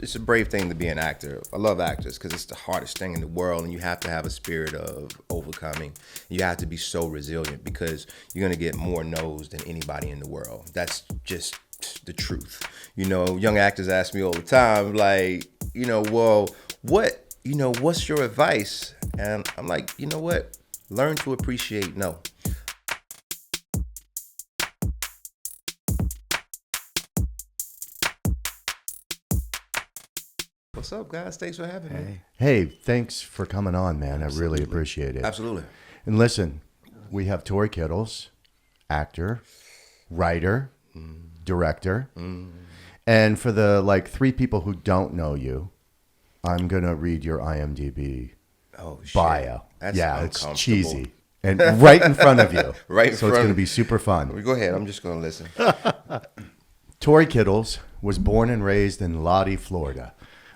it's a brave thing to be an actor. I love actors because it's the hardest thing in the world, and you have to have a spirit of overcoming. You have to be so resilient because you're gonna get more no's than anybody in the world. That's just the truth. Young actors ask me all the time, like, well, what's your advice? And I'm like, you know what? Learn to appreciate no. What's up, guys? Thanks for having me. Hey, thanks for coming on, man. Absolutely. I really appreciate it. Absolutely. And listen, we have Tory Kittles, actor, writer, director. And for the 3 people who don't know you, I'm going to read your IMDb bio. It's cheesy. And right in front of you. So it's going to be super fun. Go ahead. I'm just going to listen. Tory Kittles was born and raised in Lottie, Florida.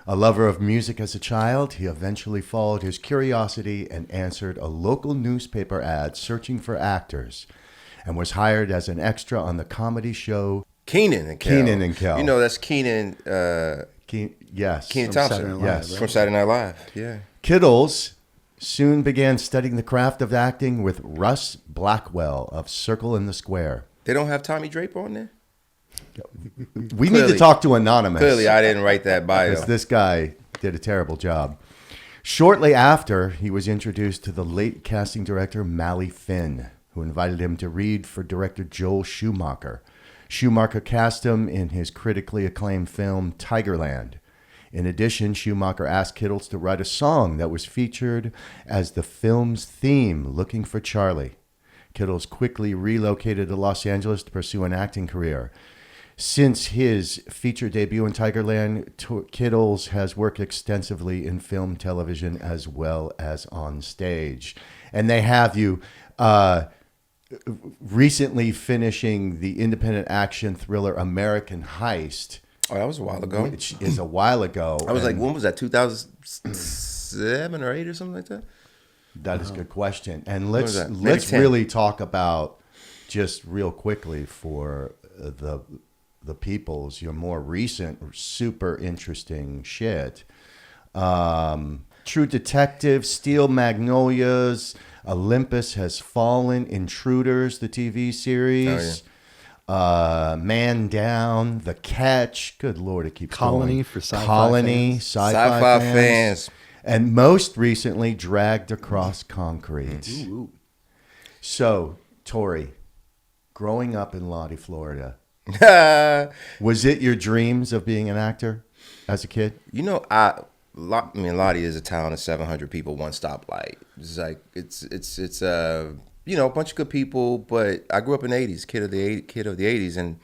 A lover of music as a child, he eventually followed his curiosity and answered a local newspaper ad searching for actors and was hired as an extra on the comedy show Kenan and Kel. That's Kenan. Kenan Thompson. From Saturday Night Live. Yeah. Kittles soon began studying the craft of acting with Russ Blackwell of Circle in the Square. They don't have Tommy Draper on there? We need to talk to Anonymous. Clearly, I didn't write that bio. Because this guy did a terrible job. Shortly after, he was introduced to the late casting director Mally Finn, who invited him to read for director Joel Schumacher. Schumacher cast him in his critically acclaimed film Tigerland. In addition, Schumacher asked Kittles to write a song that was featured as the film's theme, Looking for Charlie. Kittles quickly relocated to Los Angeles to pursue an acting career. Since his feature debut in Tigerland, Kittles has worked extensively in film, television, as well as on stage. And they have you recently finishing the independent action thriller American Heist. Oh, that was a while ago. Which is a while ago. I was like, when was that? 2007 or 8 or something like that? That is a good question. And let's really talk about, just real quickly for the people's, your more recent, super interesting shit. True Detective, Steel Magnolias, Olympus Has Fallen, Intruders, the TV series. Oh, yeah. Man Down, The Catch. Good Lord, it keeps Colony going. For sci-fi Colony, fans. sci-fi fans. And most recently, Dragged Across Concrete. Ooh. So, Tory, growing up in Lottie, Florida, was it your dreams of being an actor as a kid? Lottie is a town of 700 people, one stoplight. It's like it's a bunch of good people, but I grew up in the 80s, kid of the 80s, and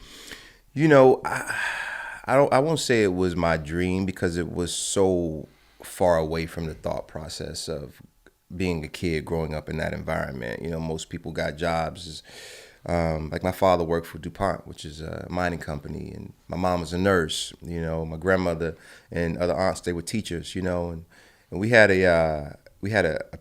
I won't say it was my dream because it was so far away from the thought process of being a kid growing up in that environment. Most people got jobs. Like my father worked for DuPont, which is a mining company, and my mom was a nurse. My grandmother and other aunts, they were teachers. And we had a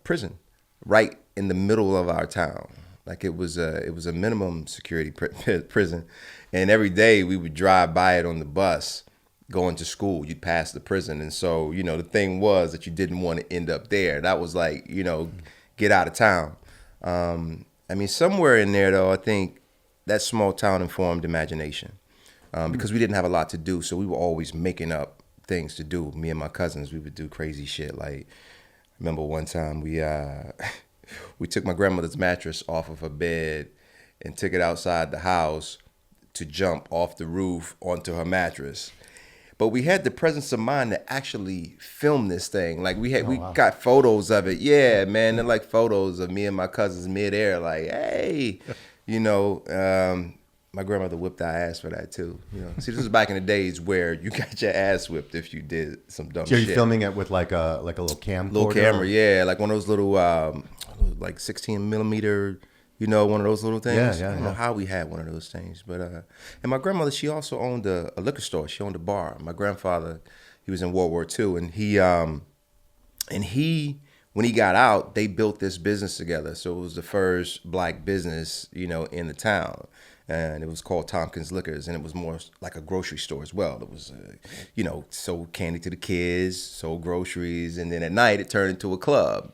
prison right in the middle of our town. Like it was a minimum security prison, and every day we would drive by it on the bus going to school. You'd pass the prison, and so the thing was that you didn't want to end up there. That was like get out of town. Somewhere in there, though, I think that small town informed imagination because we didn't have a lot to do. So we were always making up things to do. Me and my cousins, we would do crazy shit. Like, I remember one time we took my grandmother's mattress off of her bed and took it outside the house to jump off the roof onto her mattress. But we had the presence of mind to actually film this thing. Like we got photos of it. Yeah, man. They're like photos of me and my cousins midair. Like, hey, my grandmother whipped our ass for that too. See, this was back in the days where you got your ass whipped if you did some dumb shit. So you're filming it with like a little camcorder? Little camera, yeah. Like one of those little, like 16 millimeter, one of those little things. I don't know how we had one of those things. But and my grandmother, she also owned a liquor store. She owned a bar. My grandfather, he was in World War II, and he when he got out, they built this business together. So it was the first black business, in the town. and it was called Tompkins Liquors, and it was more like a grocery store as well. It was, sold candy to the kids, sold groceries, and then at night it turned into a club.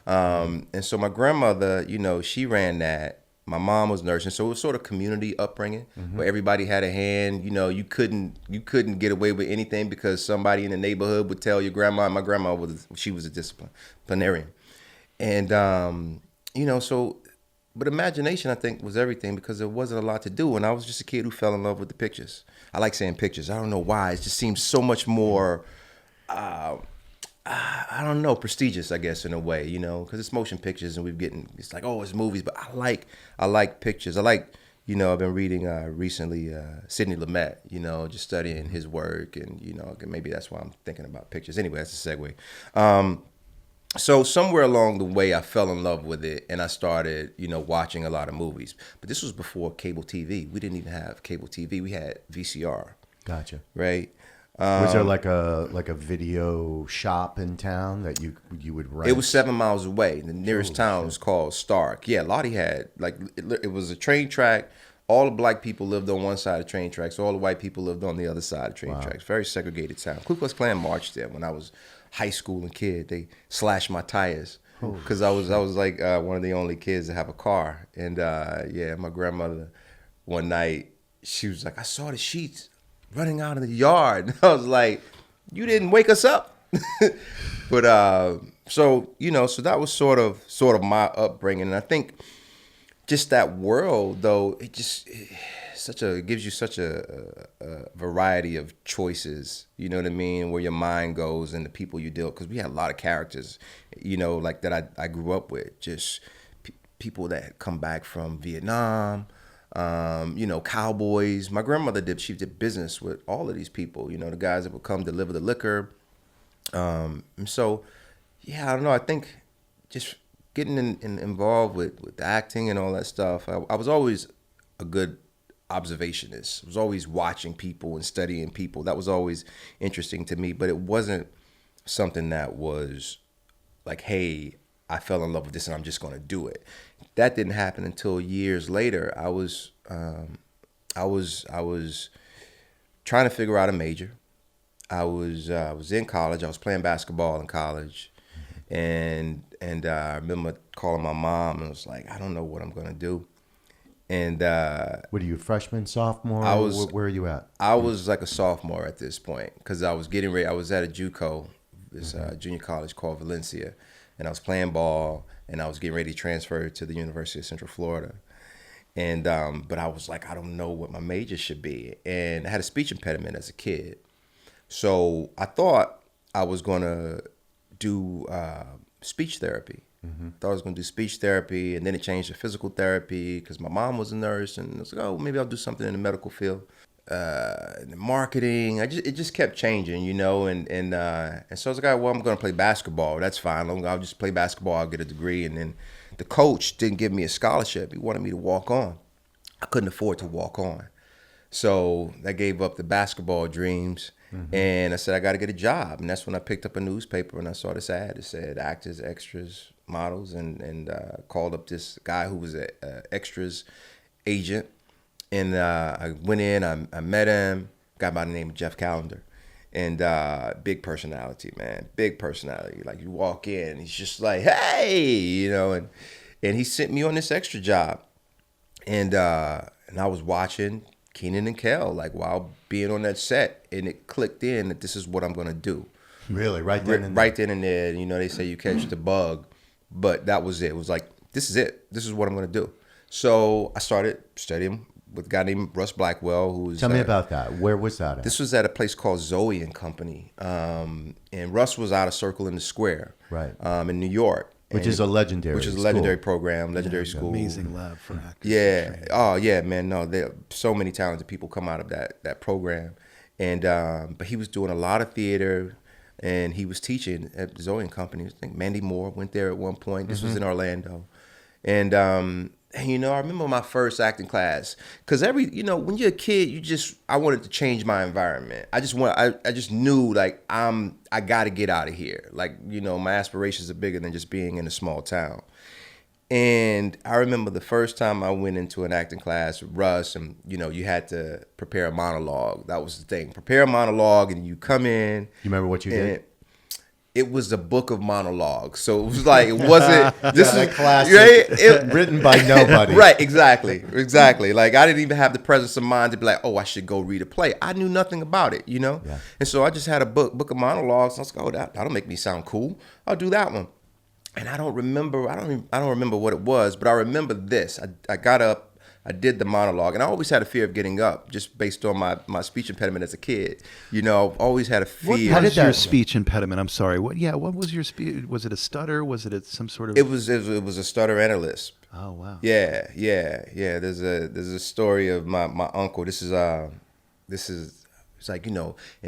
And so my grandmother, she ran that. My mom was nursing, so it was sort of community upbringing where everybody had a hand. You couldn't get away with anything because somebody in the neighborhood would tell your grandma. My grandma she was a disciplinarian, and so. But imagination, I think, was everything because there wasn't a lot to do, and I was just a kid who fell in love with the pictures. I like saying pictures. I don't know why. It just seems so much more. I don't know, prestigious, I guess, in a way, because it's motion pictures and it's like, oh, it's movies, but I like pictures. I like, I've been reading recently Sidney Lumet, just studying his work, and, maybe that's why I'm thinking about pictures. Anyway, that's a segue. So somewhere along the way, I fell in love with it, and I started, watching a lot of movies. But this was before cable TV. We didn't even have cable TV. We had VCR. Gotcha. Right? Was there like a video shop in town that you would rent? It was 7 miles away. The nearest town was called Stark. Yeah, Lottie had it was a train track. All the black people lived on one side of the train tracks. All the white people lived on the other side of the train tracks. Very segregated town. Ku Klux Klan marched there when I was high school and kid. They slashed my tires because I was like one of the only kids to have a car. And my grandmother one night she was like, I saw the sheets running out of the yard. And I was like, you didn't wake us up. But so that was sort of my upbringing. And I think just that world though, it gives you such a variety of choices, you know what I mean, where your mind goes and the people you deal with, because we had a lot of characters, like that I grew up with, just people that had come back from Vietnam, cowboys. My grandmother she did business with all of these people, the guys that would come deliver the liquor. And so, I don't know. I think just getting involved with the acting and all that stuff. I was always a good observationist. I was always watching people and studying people. That was always interesting to me, but it wasn't something that was like, hey, I fell in love with this and I'm just going to do it. That didn't happen until years later. I was trying to figure out a major. I was in college. I was playing basketball in college, and I remember calling my mom and was like, I don't know what I'm going to do. And what are you, freshman, sophomore? Where are you at? I was like a sophomore at this point because I was getting ready. I was at a JUCO, this junior college called Valencia, and I was playing ball, and I was getting ready to transfer to the University of Central Florida. And but I was like, I don't know what my major should be, and I had a speech impediment as a kid, so I thought I was gonna do speech therapy. Thought I was going to do speech therapy, and then it changed to physical therapy because my mom was a nurse, and I was like, oh, maybe I'll do something in the medical field, in the marketing. It just kept changing, and so I was like, well, I'm going to play basketball. That's fine. I'll just play basketball. I'll get a degree. And then the coach didn't give me a scholarship. He wanted me to walk on. I couldn't afford to walk on, so I gave up the basketball dreams. And I said, I got to get a job. And that's when I picked up a newspaper and I saw this ad. It said actors, extras, models, and called up this guy who was an extras agent. And I went in, I met him, guy by the name of Jeff Callender. And big personality, man, big personality. Like you walk in, he's just like, hey, and he sent me on this extra job. And I was watching Kenan and Kel, like while being on that set, and it clicked in that this is what I'm gonna do. Really, right then and there. Right then and there. They say you catch the bug, but that was it. It was like, this is it. This is what I'm gonna do. So I started studying with a guy named Russ Blackwell, who was. Tell me about that. Where was that at? This was at a place called Zoe and Company, and Russ was out of Circle in the Square, right, in New York. Which is a legendary program, legendary school. Amazing lab for actors. Yeah. Oh, yeah, man. No, there so many talented people come out of that program. And but he was doing a lot of theater, and he was teaching at Zoe and Company. I think Mandy Moore went there at one point. This was in Orlando. And I remember my first acting class, because when you're a kid, I wanted to change my environment. I just knew like I got to get out of here. Like, my aspirations are bigger than just being in a small town. And I remember the first time I went into an acting class with Russ, and you had to prepare a monologue. That was the thing. Prepare a monologue, and you come in. You remember what you did? It was a book of monologues, so it was like it wasn't. This is a classic, right? written by nobody. Right? Exactly. Like I didn't even have the presence of mind to be like, oh, I should go read a play. I knew nothing about it, Yeah. And so I just had a book of monologues. And I was like, oh, that'll make me sound cool. I'll do that one. And I don't remember. I don't remember what it was, but I remember this. I got up. I did the monologue, and I always had a fear of getting up, just based on my speech impediment as a kid. Always had a fear. What was your speech impediment? I'm sorry. What was your speech? Was it a stutter? Was it some sort of? It was a stutter and a lisp. Oh wow. Yeah. There's a story of my uncle. This is it's like in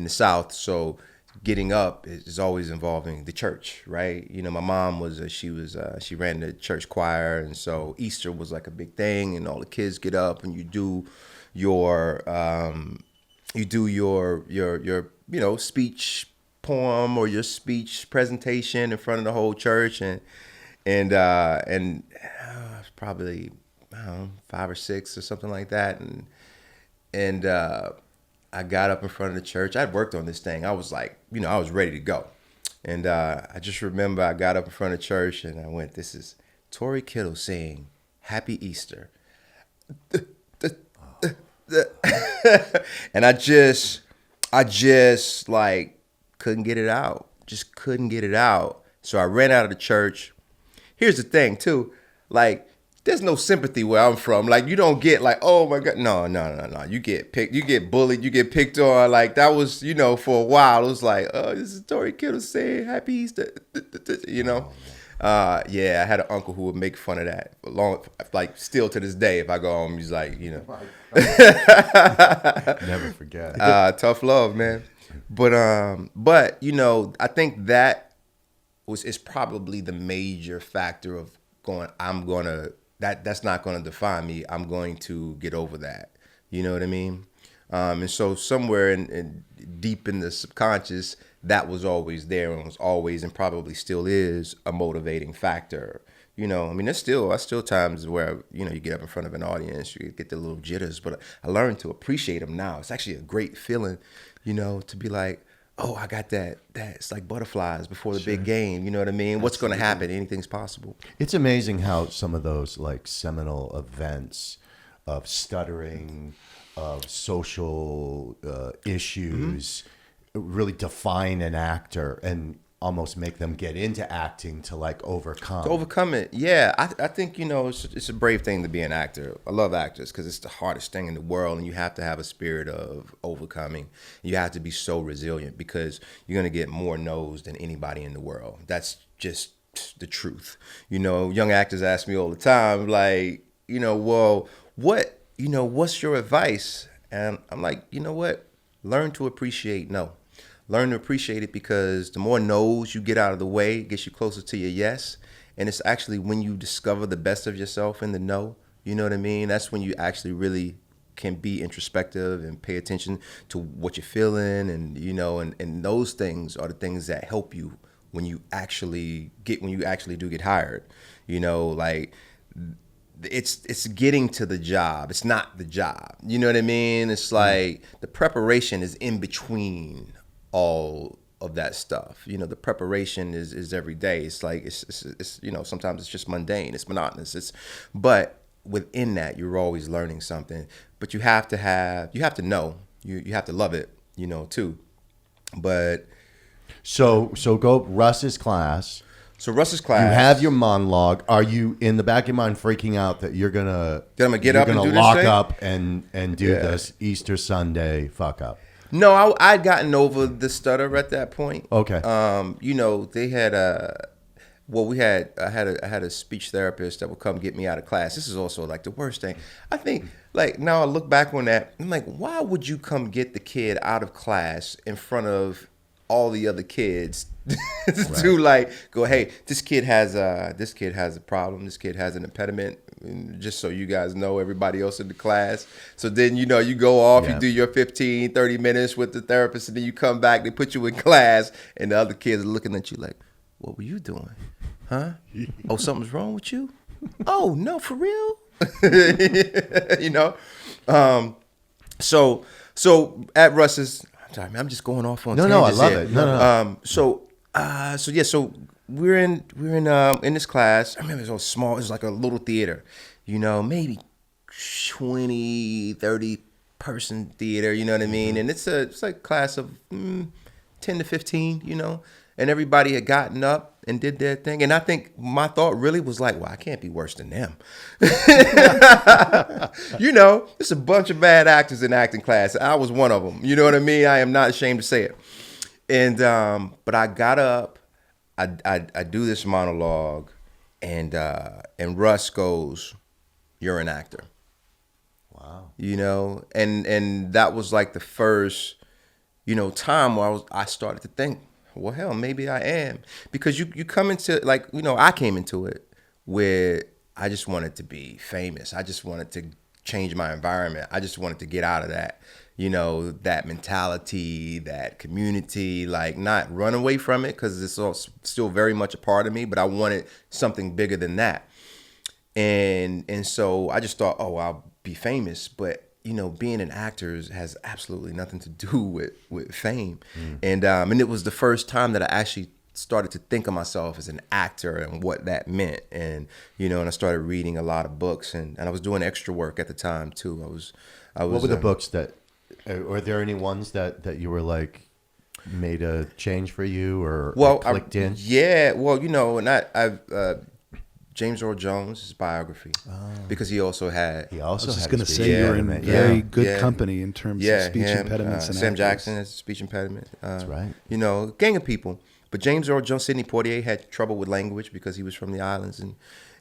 the South, so getting up is always involving the church, right? My mom she ran the church choir, and so Easter was like a big thing, and all the kids get up and you do your speech poem or your speech presentation in front of the whole church, and probably I don't know, 5 or 6 or something like that, and I got up in front of the church. I'd worked on this thing. I was like, I was ready to go. And I just remember I got up in front of church and I went, this is Tory Kittles saying, Happy Easter. And I just like couldn't get it out. Just couldn't get it out. So I ran out of the church. Here's the thing too, like, there's no sympathy where I'm from. Like, you don't get like, oh my God. No. You get picked, you get bullied, you get picked on. Like, that was, for a while, it was like, oh, this is Tory Kittles saying Happy Easter, I had an uncle who would make fun of that. Like, still to this day, if I go home, he's like, Never forget. Tough love, man. But I think that is probably the major factor of going, that's not going to define me. I'm going to get over that. You know what I mean? And so somewhere in deep in the subconscious, that was always there and was always and probably still is a motivating factor. There's still times where, you get up in front of an audience, you get the little jitters, but I learned to appreciate them now. It's actually a great feeling, to be like, oh, I got that. It's like butterflies before the big game. You know what I mean? What's going to happen? Anything's possible. It's amazing how some of those like seminal events of stuttering, of social issues really define an actor and almost make them get into acting to like overcome. To overcome it, yeah. I think, it's a brave thing to be an actor. I love actors because it's the hardest thing in the world, and you have to have a spirit of overcoming. You have to be so resilient because you're going to get more no's than anybody in the world. That's just the truth. Young actors ask me all the time, like, well, what's your advice? And I'm like, you know what? Learn to appreciate no. Learn to appreciate it, because the more no's you get out of the way, it gets you closer to your yes. And it's actually when you discover the best of yourself in the no, you know what I mean? That's when you actually really can be introspective and pay attention to what you're feeling. And, and those things are the things that help you when you actually do get hired. Like, it's getting to the job. It's not the job. You know what I mean? It's like the preparation is in between all of that stuff. The preparation is every day. It's like it's sometimes it's just mundane, it's monotonous, but within that you're always learning something. But you have to know, you have to love it, too. But so go Russ's class. So Russ's class, you have your monologue. Are you in the back of your mind freaking out that you're gonna get up and do this lock thing? up and do this Easter Sunday fuck up? No, I'd gotten over the stutter at that point. Okay. They had I had a speech therapist that would come get me out of class. This is also like the worst thing. I think, like, now I look back on that, I'm like, why would you come get the kid out of class in front of all the other kids to like go, hey, this kid has a problem, this kid has an impediment, just so you guys know, everybody else in the class. So then, you go off, you do your 15, 30 minutes with the therapist, and then you come back, they put you in class, and the other kids are looking at you like, what were you doing? Huh? Oh, something's wrong with you? Oh no, for real? You know. So at Russ's, I'm sorry, man, I'm just going off on No, tangents I love here. it. No. So we're in this class. I remember it was so small. It was like a little theater, maybe 20, 30 person theater. You know what I mean? And it's like a class of 10 to 15. And everybody had gotten up and did their thing. And I think my thought really was like, well, I can't be worse than them. It's a bunch of bad actors in acting class. I was one of them. You know what I mean? I am not ashamed to say it. And but I got up, I do this monologue, and Russ goes, "You're an actor." Wow. And that was like the first, time where I started to think, well, hell, maybe I am. Because you come into, like, I came into it where I just wanted to be famous. I just wanted to change my environment. I just wanted to get out of that, that mentality, that community, like not run away from it because it's all still very much a part of me, but I wanted something bigger than that. And so I just thought, oh, I'll be famous. But being an actor has absolutely nothing to do with fame. And it was the first time that I actually started to think of myself as an actor and what that meant. And and I started reading a lot of books, and I was doing extra work at the time too. I was. What were the books that? Are there any ones that you were like made a change for you or clicked in? Yeah. Well, and I've James Earl Jones' biography, because he also had. He also. I was just had going a to speech say you're in impediment. very good company in terms of speech him, impediments and Sam actors. Jackson has a speech impediment. That's right. Gang of people. But James Earl Jones, Sidney Poitier had trouble with language because he was from the islands,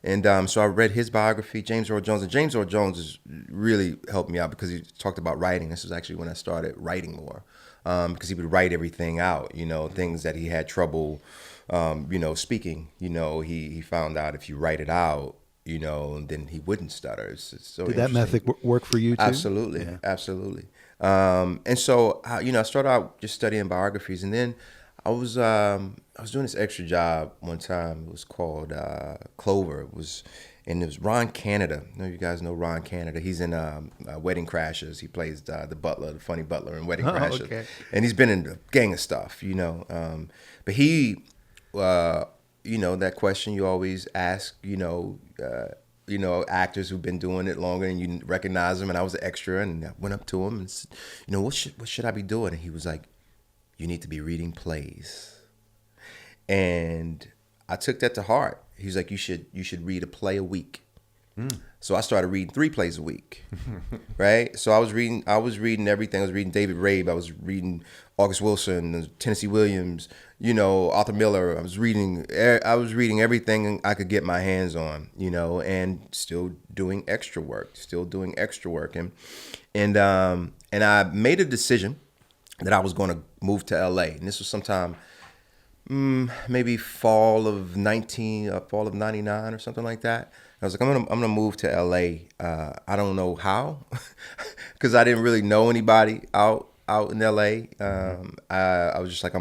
and so I read his biography, James Earl Jones, and James Earl Jones has really helped me out because he talked about writing. This was actually when I started writing more, because he would write everything out, things that he had trouble, speaking. He found out if you write it out, then he wouldn't stutter. It's so Did that method work for you too? Absolutely, Yeah. absolutely. And so I started out just studying biographies, and then I was doing this extra job one time. It was called Clover. It was Ron Canada. I know you guys know Ron Canada. He's in Wedding Crashers. He plays the butler, the funny butler in Wedding Crashers. Okay. And he's been in a gang of stuff, But he, that question you always ask, actors who've been doing it longer and you recognize them. And I was an extra, and I went up to him and said, what should I be doing? And he was like, you need to be reading plays. And I took that to heart. He was like, you should read a play a week. So I started reading 3 plays a week, right? So I was reading everything. I was reading David Rabe. I was reading August Wilson, Tennessee Williams, Arthur Miller. I was reading everything I could get my hands on, and still doing extra work. And I made a decision that I was going to move to LA. And this was sometime maybe fall of 99 or something like that. I was like, I'm gonna move to LA. I don't know how, because I didn't really know anybody out in LA. I was just like,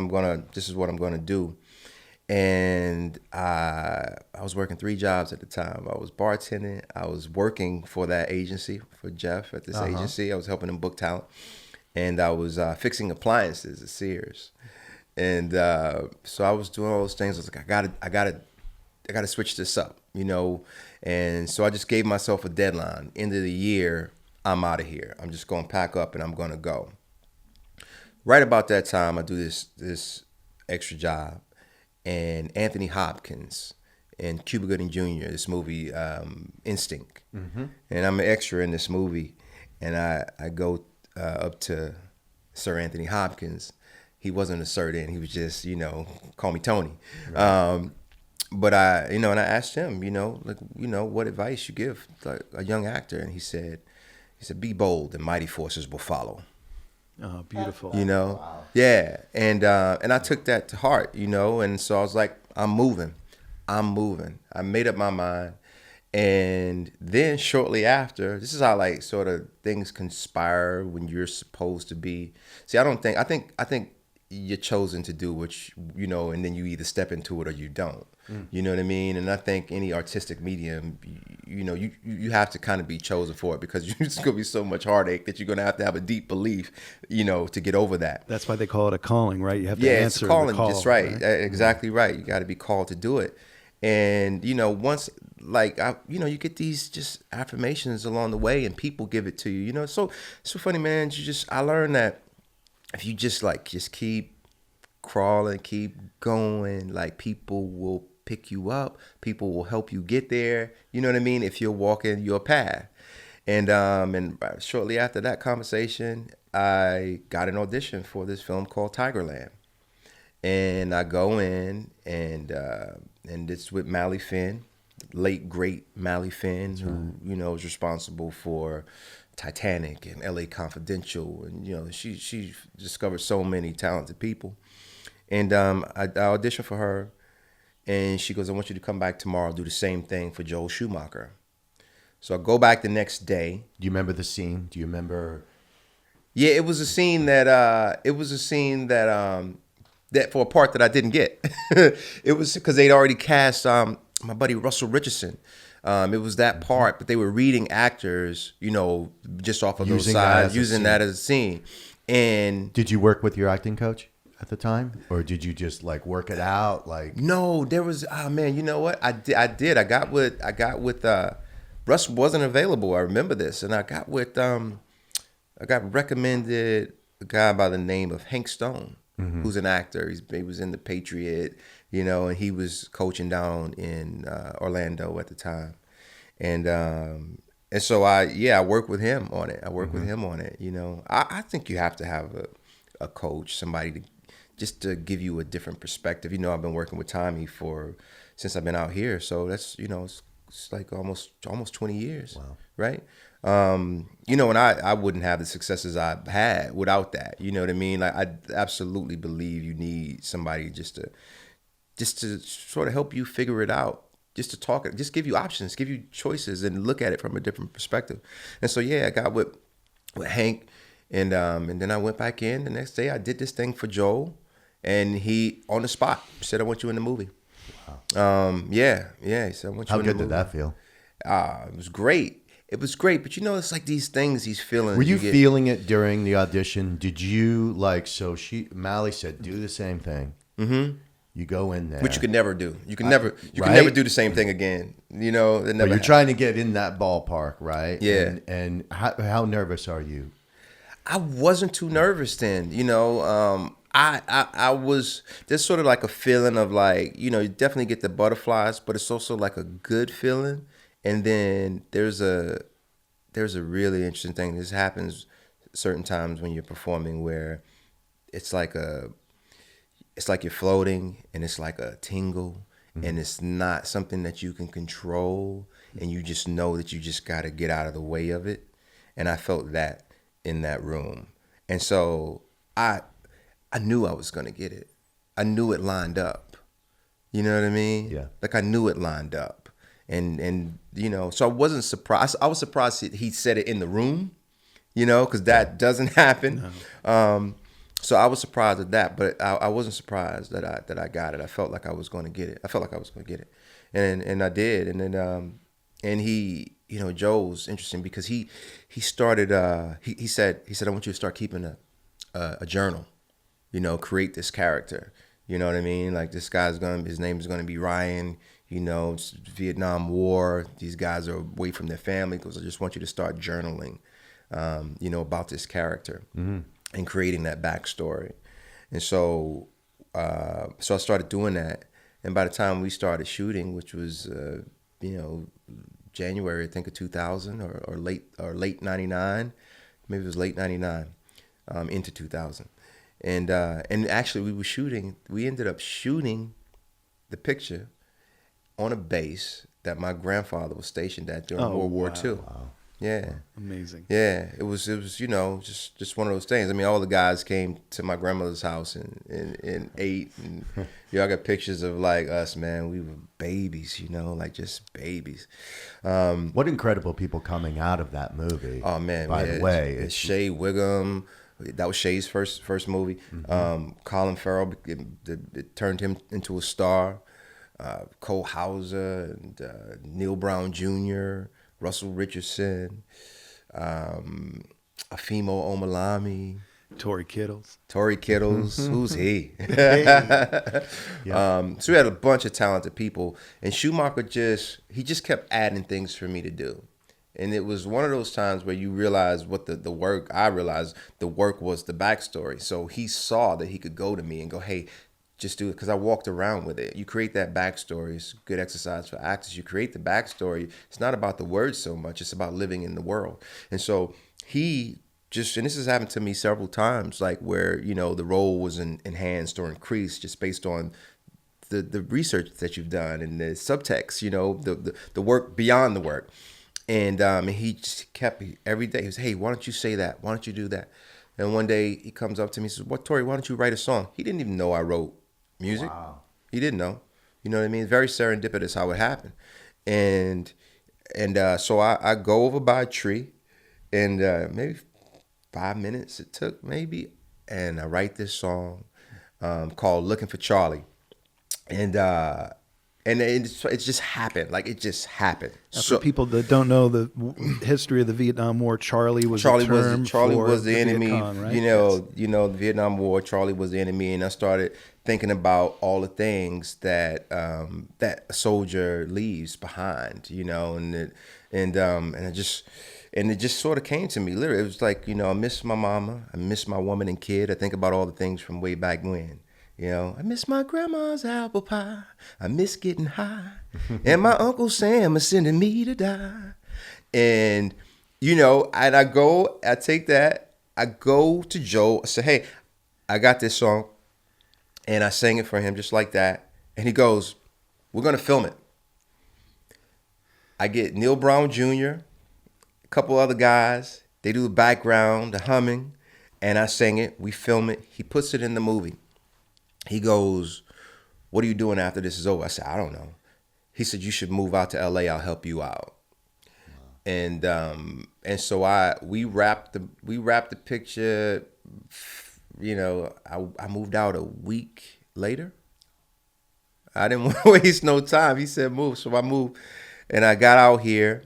this is what I'm gonna do. And I was working 3 jobs at the time. I was bartending. I was working for that agency, for Jeff at this agency. I was helping him book talent. And I was fixing appliances at Sears. And so I was doing all those things. I was like, I gotta switch this up, And so I just gave myself a deadline. End of the year, I'm out of here. I'm just gonna pack up and I'm gonna go. Right about that time, I do this extra job, and Anthony Hopkins and Cuba Gooding Jr. This movie, Instinct, and I'm an extra in this movie, and I go up to Sir Anthony Hopkins. He wasn't a sir then. He was just, call me Tony. Right. But I asked him, what advice you give like a young actor, and he said, be bold and mighty forces will follow. Oh, beautiful. Wow. Yeah. And I took that to heart, and so I was like, I'm moving. I made up my mind. And then shortly after, this is how like sort of things conspire when you're supposed to be. See, I think you're chosen to do which, and then you either step into it or you don't. You know what I mean? And I think any artistic medium, you have to kind of be chosen for it, because it's going to be so much heartache that you're going to have a deep belief, to get over that. That's why they call it a calling, right? You have to Yeah, answer it's calling, the call. just right. Exactly right. You got to be called to do it. And, once, you get these just affirmations along the way, and people give it to you. So funny, man. I learned that if you just keep crawling, keep going, people will pick you up. People will help you get there. You know what I mean? If you're walking your path. And shortly after that conversation, I got an audition for this film called Tigerland. And I go in, and it's with Mally Finn, late great Mally Finn, who is responsible for Titanic and L.A. Confidential, and she discovered so many talented people. And I auditioned for her, and she goes, "I want you to come back tomorrow, do the same thing for Joel Schumacher." So I go back the next day. Do you remember the scene? Do you remember? Yeah, it was a scene that that for a part that I didn't get. It was because they'd already cast my buddy Russell Richardson. It was that part, but they were reading actors, just off of those sides, using that as a scene. And did you work with your acting coach at the time, or did you just work it out? No, there was. Oh man, you know what? I did. I got with. Russ wasn't available. I remember this, and I got recommended a guy by the name of Hank Stone, who's an actor. He was in The Patriot, and he was coaching down in Orlando at the time, and so I worked with him on it. I think you have to have a coach, somebody just to give you a different perspective. I've been working with Tommy since I've been out here, so that's it's like almost 20 years. Wow. Right? And I wouldn't have the successes I've had without that. You know what I mean? I absolutely believe you need somebody just to sort of help you figure it out, just to talk, just give you options, give you choices, and look at it from a different perspective. And so I got with Hank, and then I went back in the next day. I did this thing for Joel, and he on the spot said, "I want you in the movie." Wow. Yeah. He said, "I want you." How in the good movie. did that feel? It was great. It was great, but it's like these things, these feelings. Were you feeling it during the audition? Did you Mally said, "Do the same thing." Mm-hmm. You go in there, which you could never do. You can never do the same thing again. It never. But you're trying to get in that ballpark, right? Yeah. And how nervous are you? I wasn't too nervous then. I was. There's sort of like a feeling of you definitely get the butterflies, but it's also like a good feeling. And then there's a really interesting thing. This happens certain times when you're performing, where it's like you're floating, and it's like a tingle, and it's not something that you can control, and you just know that you just got to get out of the way of it. And I felt that in that room, and so I knew I was gonna get it. I knew it lined up. You know what I mean? Yeah. I knew it lined up. And so I wasn't surprised. I was surprised he said it in the room, because that doesn't happen. No. So I was surprised at that, but I wasn't surprised that I got it. I felt like I was going to get it. And I did. And then and he, Joel's interesting because he started. He said, "I want you to start keeping a journal. Create this character. You know what I mean? Like, this guy's his name is gonna be Ryan. It's Vietnam War. These guys are away from their family, because I just want you to start journaling, about this character and creating that backstory." And so I started doing that. And by the time we started shooting, which was, January, I think, of 2000 or late 99, maybe it was late 99, into 2000. And actually we ended up shooting the picture on a base that my grandfather was stationed at during World War II. Wow. Yeah. Amazing. Yeah. It was just one of those things. I mean, all the guys came to my grandmother's house and ate, and I got pictures of us, man. We were babies, just babies. What incredible people coming out of that movie. Oh man. By the way, it's Shea Wiggum, That was Shay's first movie. Colin Farrell, it turned him into a star. Cole Hauser and Neil Brown Jr., Russell Richardson, Afimo Omalami, Tory Kittles. Who's he? Yeah. So we had a bunch of talented people, and Schumacher just kept adding things for me to do. And it was one of those times where you realize what the work, I realized the work was the backstory. So he saw that he could go to me and go, hey, just do it, because I walked around with it. You create that backstory. It's good exercise for actors. You create the backstory. It's not about the words so much. It's about living in the world. And so he just, and this has happened to me several times, like where, the role was enhanced or increased just based on the research that you've done and the subtext, the work beyond the work. And he just kept every day. He was, hey, why don't you say that? Why don't you do that? And one day he comes up to me and says, "What, Tory, why don't you write a song?" He didn't even know I wrote music. Wow. He didn't know. You know what I mean? Very serendipitous how it happened. And so I go over by a tree, and maybe 5 minutes it took, maybe, and I write this song called "Looking for Charlie," and it just happened. Like, it just happened. For people that don't know the history of the Vietnam War, Charlie was Charlie a term was the enemy. Viet Cong, right? The Vietnam War. Charlie was the enemy, and I started thinking about all the things that that a soldier leaves behind. And it just sort of came to me. Literally, it was like, I miss my mama, I miss my woman and kid. I think about all the things from way back when. I miss my grandma's apple pie. I miss getting high. And my Uncle Sam is sending me to die. And, and I take that, I go to Joe, I say, hey, I got this song. And I sang it for him just like that. And he goes, we're going to film it. I get Neil Brown Jr., a couple other guys. They do the background, the humming. And I sing it. We film it. He puts it in the movie. He goes, what are you doing after this is over? I said, I don't know. He said, you should move out to LA. I'll help you out. Wow. And so we wrapped the picture. I moved out a week later. I didn't want to waste no time. He said move. So I moved, and I got out here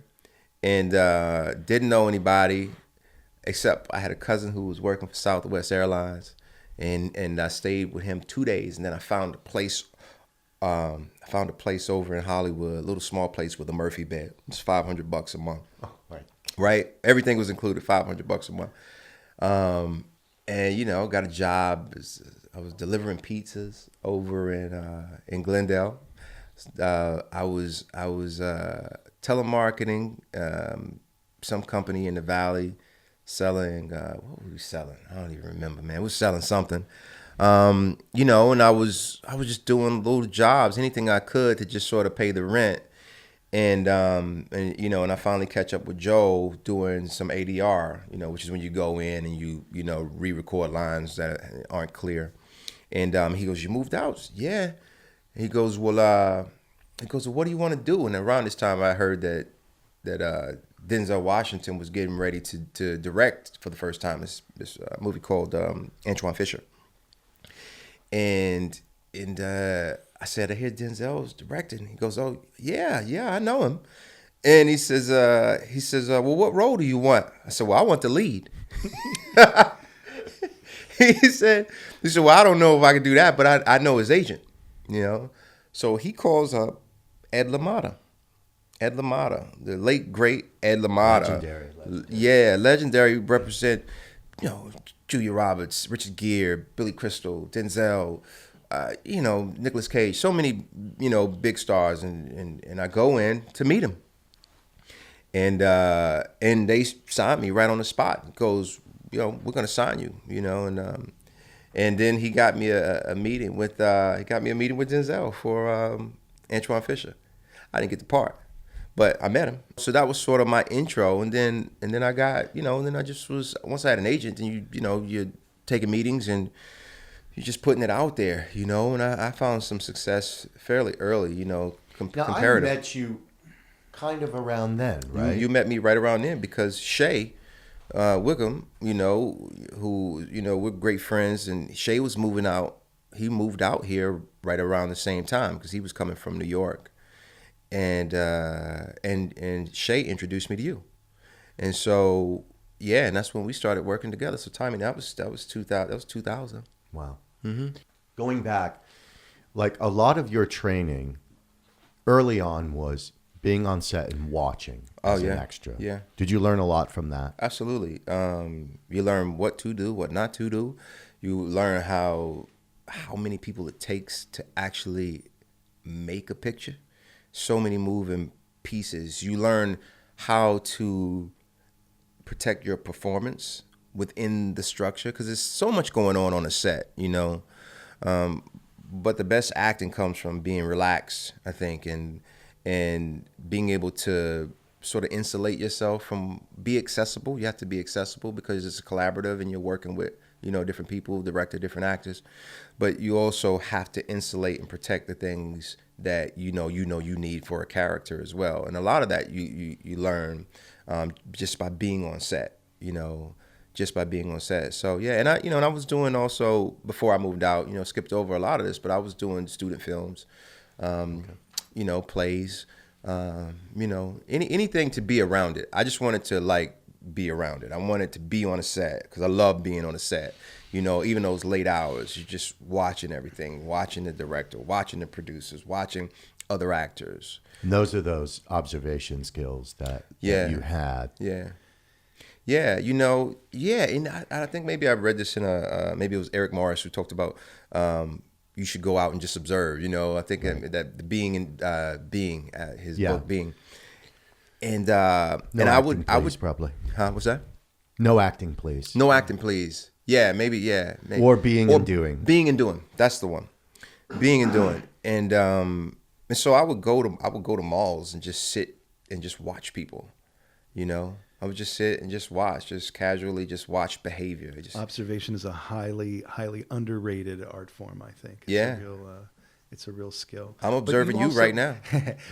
and didn't know anybody except I had a cousin who was working for Southwest Airlines. And I stayed with him 2 days, and then I found a place. Over in Hollywood, a little small place with a Murphy bed. It's $500 a month. Oh, right. Right. Everything was included. $500 a month. And got a job. I was delivering pizzas over in Glendale. I was telemarketing some company in the Valley. Selling, what were we selling? I don't even remember, man. We were selling something, and I was just doing little jobs, anything I could to just sort of pay the rent, and I finally catch up with Joe doing some ADR, which is when you go in and you re-record lines that aren't clear, and he goes, "You moved out?" "Yeah." And he goes, "Well, what do you want to do?" And around this time, I heard that Denzel Washington was getting ready to direct for the first time this movie called Antoine Fisher. And I said, I hear Denzel's directing. He goes, "Oh, yeah, I know him." And he says, "Well, what role do you want?" I said, "Well, I want the lead." He said, "Well, I don't know if I can do that, but I know his agent, So he calls up Ed LaMotta. Ed LaMotta, the late great Ed LaMotta. Legendary. Yeah, legendary. Represent, Julia Roberts, Richard Gere, Billy Crystal, Denzel, Nicolas Cage. So many, big stars, and I go in to meet him, and they signed me right on the spot. He goes, we're gonna sign you, and then he got me a meeting with Denzel for Antoine Fisher. I didn't get the part. But I met him. So that was sort of my intro. And then I got, and then I just was, once I had an agent, and you're taking meetings and you're just putting it out there, and I found some success fairly early, comparative. I met you kind of around then, right? You met me right around then because Shay Wickham, who, we're great friends, and Shay was moving out. He moved out here right around the same time because he was coming from New York, and Shay introduced me to you, and so yeah, and that's when we started working together. So timing that was 2000. That was 2000. Wow. Going back, like a lot of your training early on was being on set and watching Oh as an yeah, extra. yeah. Did you learn a lot from that? Absolutely. You learn what to do, what not to do. You learn how many people it takes to actually make a picture. So many moving pieces. You learn how to protect your performance within the structure because there's so much going on a set. But the best acting comes from being relaxed, I think, and being able to sort of insulate yourself from be accessible. You have to be accessible because it's a collaborative and you're working with different people, director, different actors, but you also have to insulate and protect the things that you need for a character as well. And a lot of that you learn just by being on set. Just by being on set. So yeah, and I was doing also before I moved out. Skipped over a lot of this, but I was doing student films, plays, anything to be around it. I just wanted to be around it. I wanted to be on a set because I love being on a set. Even those late hours, you're just watching everything, watching the director, watching the producers, watching other actors. And those are those observation skills that you had. Yeah. Yeah, and I think maybe I read this in maybe it was Eric Morris who talked about you should go out and just observe. I think that the being and being his book Being, and I would probably. Huh? What's that? No acting, please. No acting, please. Yeah, maybe. Or being and doing. Being and doing. That's the one. Being and doing, and so I would go to malls and just sit and just watch people. I would just sit and just watch, just casually just watch behavior. Observation is a highly, highly underrated art form, I think. It's a real skill. I'm observing you right now.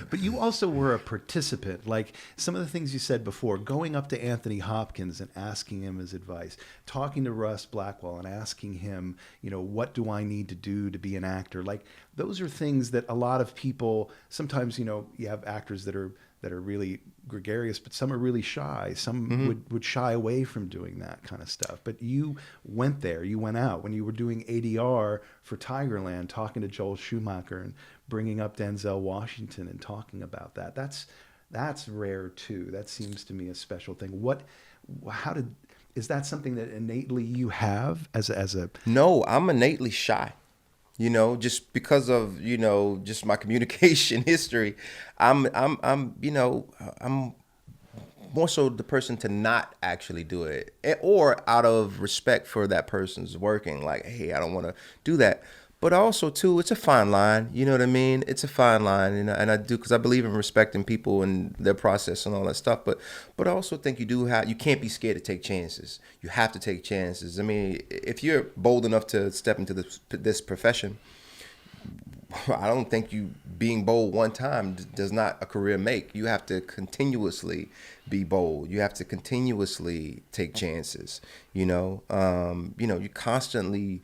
But you also were a participant. Like some of the things you said before, going up to Anthony Hopkins and asking him his advice, talking to Russ Blackwell and asking him, what do I need to do to be an actor? Like those are things that a lot of people, sometimes, you have actors that are really gregarious, but some are really shy. Some would shy away from doing that kind of stuff. But you went there. You went out when you were doing ADR for Tigerland, talking to Joel Schumacher and bringing up Denzel Washington and talking about that. That's rare too. That seems to me a special thing. Is that something that innately you have as a? No, I'm innately shy. Just because of just my communication history, I'm more so the person to not actually do it, or out of respect for that person's working. Like, hey, I don't want to do that. But also too, it's a fine line. You know what I mean? It's a fine line, and I do because I believe in respecting people and their process and all that stuff. But I also think you can't be scared to take chances. You have to take chances. I mean, if you're bold enough to step into this profession, I don't think you being bold one time does not a career make. You have to continuously be bold. You have to continuously take chances. You constantly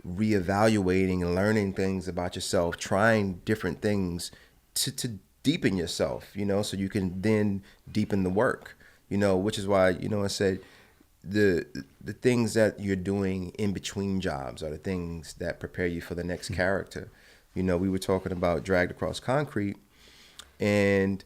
reevaluating and learning things about yourself, trying different things to deepen yourself, so you can then deepen the work, which is why, I said the things that you're doing in between jobs are the things that prepare you for the next character. We were talking about Dragged Across Concrete, and,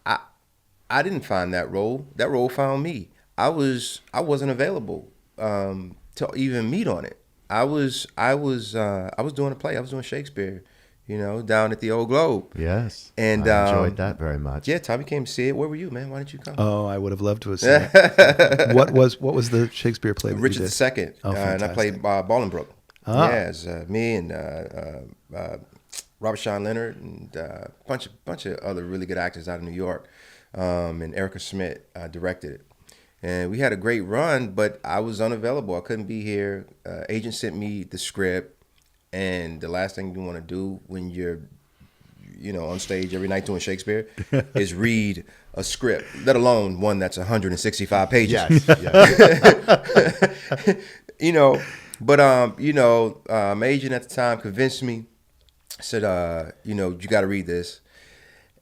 I didn't find that role. That role found me. I wasn't available to even meet on it. I was doing a play. I was doing Shakespeare, down at the Old Globe. Yes. And I enjoyed that very much. Yeah, Tommy came to see it. Where were you, man? Why didn't you come? Oh, I would have loved to have seen it. What was the Shakespeare play that Richard you did? II. Oh, and I played Bolingbroke. Ah. Yeah, it's me and Robert Sean Leonard and a bunch of other really good actors out of New York. And Erica Smith directed it. And we had a great run, but I was unavailable. I couldn't be here. Agent sent me the script, and the last thing you want to do when you're on stage every night doing Shakespeare, is read a script, let alone one that's 165 pages. Yes. Yes. But my agent at the time convinced me, said, you got to read this.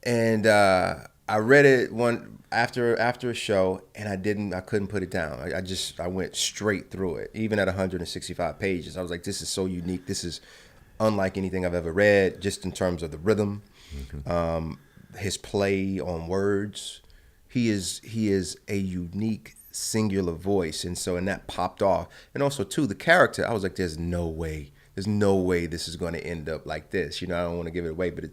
And I read it one after a show, and I couldn't put it down. I went straight through it, even at 165 pages. I was like, this is so unique. This is unlike anything I've ever read, just in terms of the rhythm, his play on words. He is a unique, singular voice, and that popped off. And also too, the character. I was like, there's no way this is going to end up like this. I don't want to give it away, but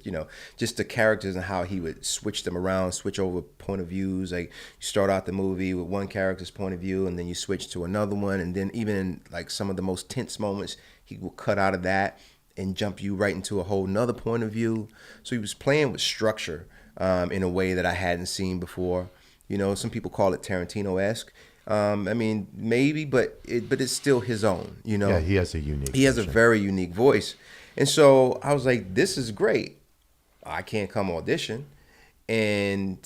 just the characters and how he would switch them around, switch over point of views. Like, you start out the movie with one character's point of view, and then you switch to another one, and then even in like some of the most tense moments, he will cut out of that and jump you right into a whole nother point of view. So he was playing with structure in a way that I hadn't seen before. Some people call it Tarantino-esque. Maybe, but it's still his own, Yeah, he has a unique. He has a very unique voice. And so I was like, this is great. I can't come audition. And,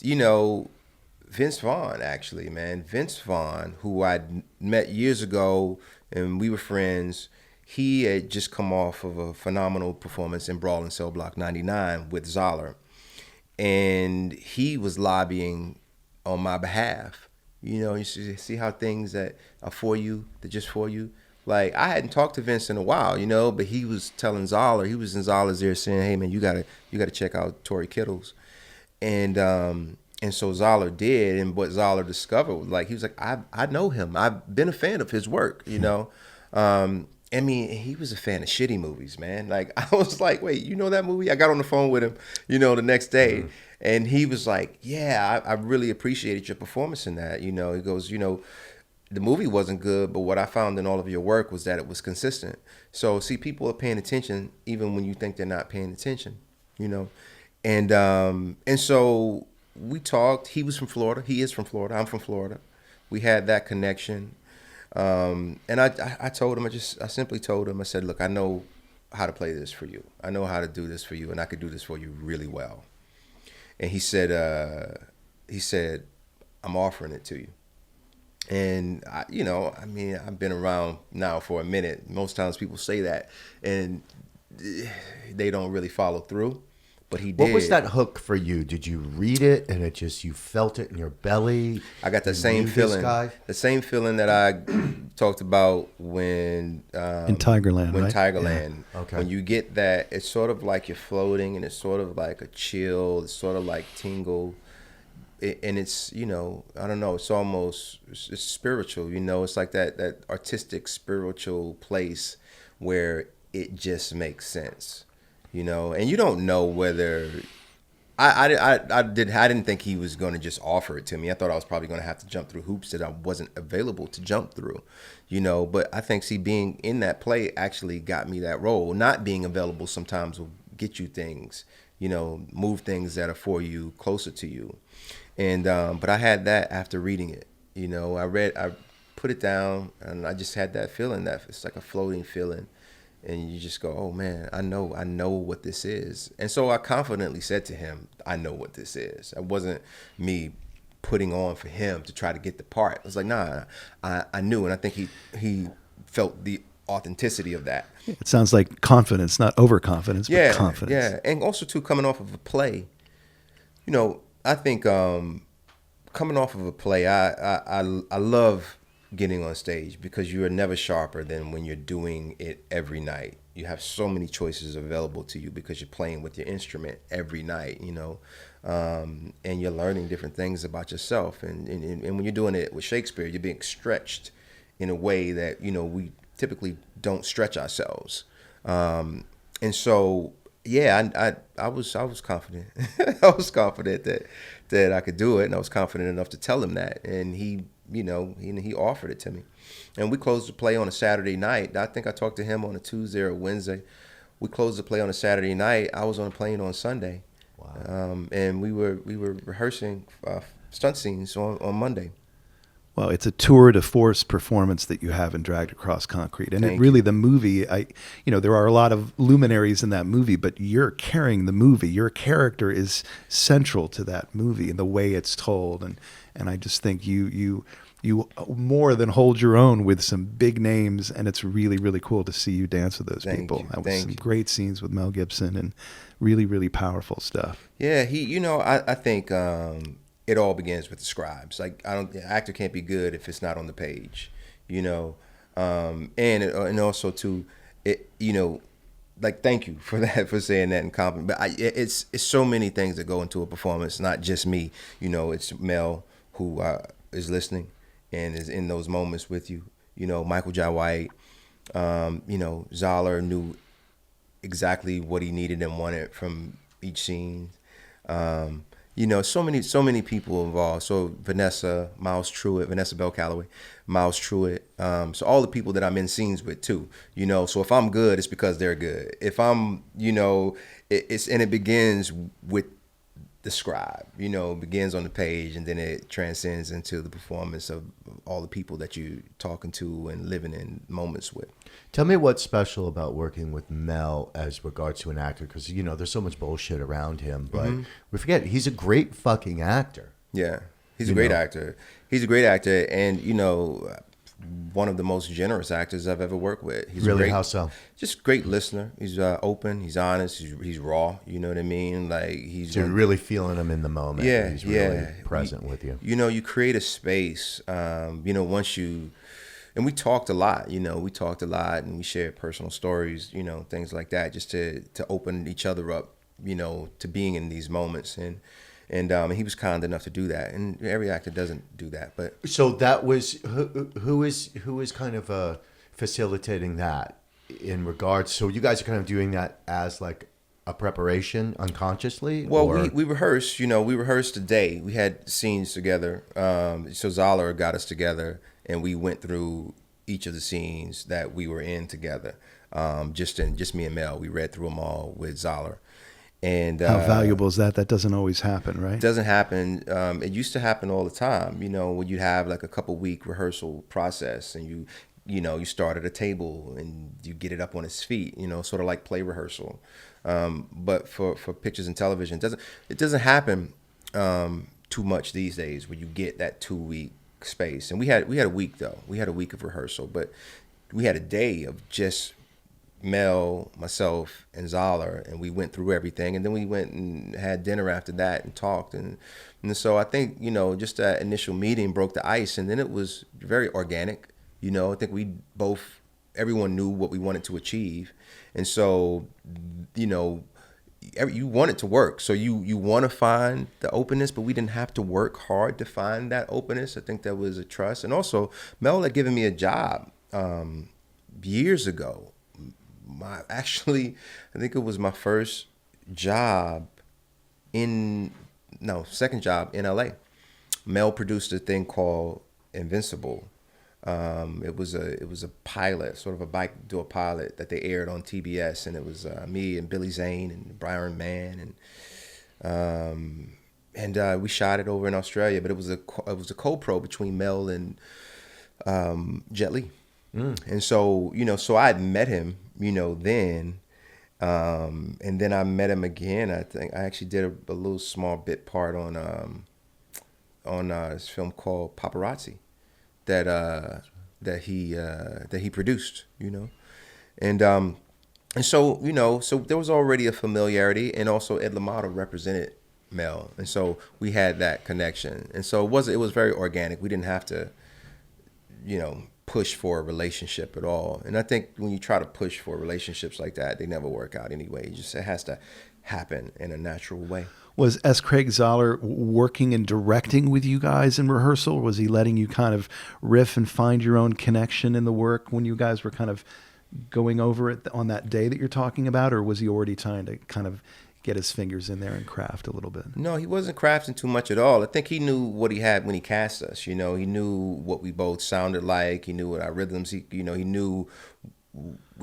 Vince Vaughn, actually, man. Vince Vaughn, who I'd met years ago, and we were friends. He had just come off of a phenomenal performance in Brawl in Cell Block 99 with Zoller. And he was lobbying on my behalf. You see how things that are for you, they're just for you. Like, I hadn't talked to Vince in a while, but he was telling Zoller, he was in Zoller's ear saying, hey man, you gotta check out Tory Kittles. And so Zoller did, and what Zoller discovered was, like, he was like, I know him. I've been a fan of his work, he was a fan of shitty movies, man. Like, I was like, wait, you know that movie? I got on the phone with him, the next day. And he was like, yeah, I really appreciated your performance in that. He goes, the movie wasn't good, but what I found in all of your work was that it was consistent. So, see, people are paying attention even when you think they're not paying attention, And so we talked. He was from Florida. He is from Florida. I'm from Florida. We had that connection. And I told him, I simply told him, I said, look, I know how to play this for you. I know how to do this for you, and I could do this for you really well. And he said, I'm offering it to you. And I've been around now for a minute. Most times people say that, and they don't really follow through. But he did. What was that hook for you? Did you read it and you felt it in your belly? I got the same feeling. The same feeling that I talked about when in Tigerland, right? Tigerland. Yeah. Okay. When you get that, it's sort of like you're floating, and it's sort of like a chill. It's sort of like tingle, and it's I don't know. It's almost it's spiritual. It's like that artistic spiritual place where it just makes sense. And you don't know whether I didn't think he was going to just offer it to me. I thought I was probably going to have to jump through hoops that I wasn't available to jump through, But I think, being in that play actually got me that role. Not being available sometimes will get you things, move things that are for you closer to you. And but I had that after reading it. I put it down, and I just had that feeling that it's like a floating feeling. And you just go, oh man, I know what this is. And so I confidently said to him, I know what this is. It wasn't me putting on for him to try to get the part. I was like, nah, I knew. And I think he felt the authenticity of that. It sounds like confidence, not overconfidence, but confidence. Yeah. And also too, coming off of a play, I think coming off of a play, I love getting on stage, because you are never sharper than when you're doing it every night. You have so many choices available to you because you're playing with your instrument every night, and you're learning different things about yourself. And when you're doing it with Shakespeare, you're being stretched in a way that, we typically don't stretch ourselves. And so, yeah, I was confident. I was confident that I could do it, and I was confident enough to tell him that. And he offered it to me. And we closed the play on a Saturday night. I think I talked to him on a Tuesday or Wednesday. We closed the play on a Saturday night. I was on a plane on Sunday. Wow. And we were rehearsing stunt scenes on Monday. Well, it's a tour de force performance that you have in Dragged Across Concrete. And Thank the movie, there are a lot of luminaries in that movie, but you're carrying the movie. Your character is central to that movie and the way it's told. And I just think you more than hold your own with some big names, and it's really, really cool to see you dance with those people. That was some great scenes with Mel Gibson and really, really powerful stuff. Yeah, I think it all begins with the scribes. Like, the actor can't be good if it's not on the page, and also too, like, thank you for that, for saying that in compliment. But it's so many things that go into a performance, not just me. It's Mel who is listening and is in those moments with you. Michael Jai White, Zoller knew exactly what he needed and wanted from each scene. So many people involved. So Vanessa Bell Calloway, Miles Truitt. So all the people that I'm in scenes with too. So if I'm good, it's because they're good. If I'm, it begins with the scribe. Begins on the page, and then it transcends into the performance of all the people that you're talking to and living in moments with. Tell me what's special about working with Mel as regards to an actor, because there's so much bullshit around him, but we forget he's a great fucking actor. Yeah, he's a great actor. He's a great actor, and one of the most generous actors I've ever worked with. He's really, how so? Just great listener. He's open. He's honest. He's raw. You know what I mean? Like, so you're really feeling him in the moment. Yeah, he's really present with you. You create a space. Once you. And we talked a lot, and we shared personal stories, things like that, just to open each other up, to being in these moments. And he was kind enough to do that. And every actor doesn't do that. But so that was who is kind of facilitating that in regards. So you guys are kind of doing that as like a preparation unconsciously? Well, we rehearsed. We rehearsed a day. We had scenes together. So Zoller got us together, and we went through each of the scenes that we were in together. Just me and Mel. We read through them all with Zoller. And how valuable is that? That doesn't always happen, right? It doesn't happen. It used to happen all the time. When you'd have like a couple-week rehearsal process, and you start at a table and you get it up on its feet. Sort of like play rehearsal. But for pictures and television, it doesn't happen too much these days, where you get that 2-week space. And we had a week though. We had a week of rehearsal, but we had a day of just Mel, myself, and Zoller, and we went through everything, and then we went and had dinner after that and talked, and so I think just that initial meeting broke the ice, and then it was very organic. I think everyone knew what we wanted to achieve, and so you want it to work, so you want to find the openness, but we didn't have to work hard to find that openness. I think that was a trust, and also Mel had given me a job years ago. I think it was my first job second job in LA. Mel produced a thing called Invincible. It was a pilot, sort of a bike door pilot that they aired on TBS, and it was me and Billy Zane and Brian Mann, and we shot it over in Australia. But it was a co-pro between Mel and Jet Li. And so so I had met him then, and then I met him again. I think I actually did a little small bit part on this film called Paparazzi that he produced, and so so there was already a familiarity, and also Ed LaMotta represented Mel, and so we had that connection, and so it was very organic. We didn't have to push for a relationship at all. And I think when you try to push for relationships like that, they never work out anyway. It has to happen in a natural way. Was S. Craig Zoller working and directing with you guys in rehearsal? Or was he letting you kind of riff and find your own connection in the work when you guys were kind of going over it on that day that you're talking about? Or was he already trying to kind of get his fingers in there and craft a little bit? No, he wasn't crafting too much at all. I think he knew what he had when he cast us. He knew what we both sounded like. He knew what our rhythms. He knew.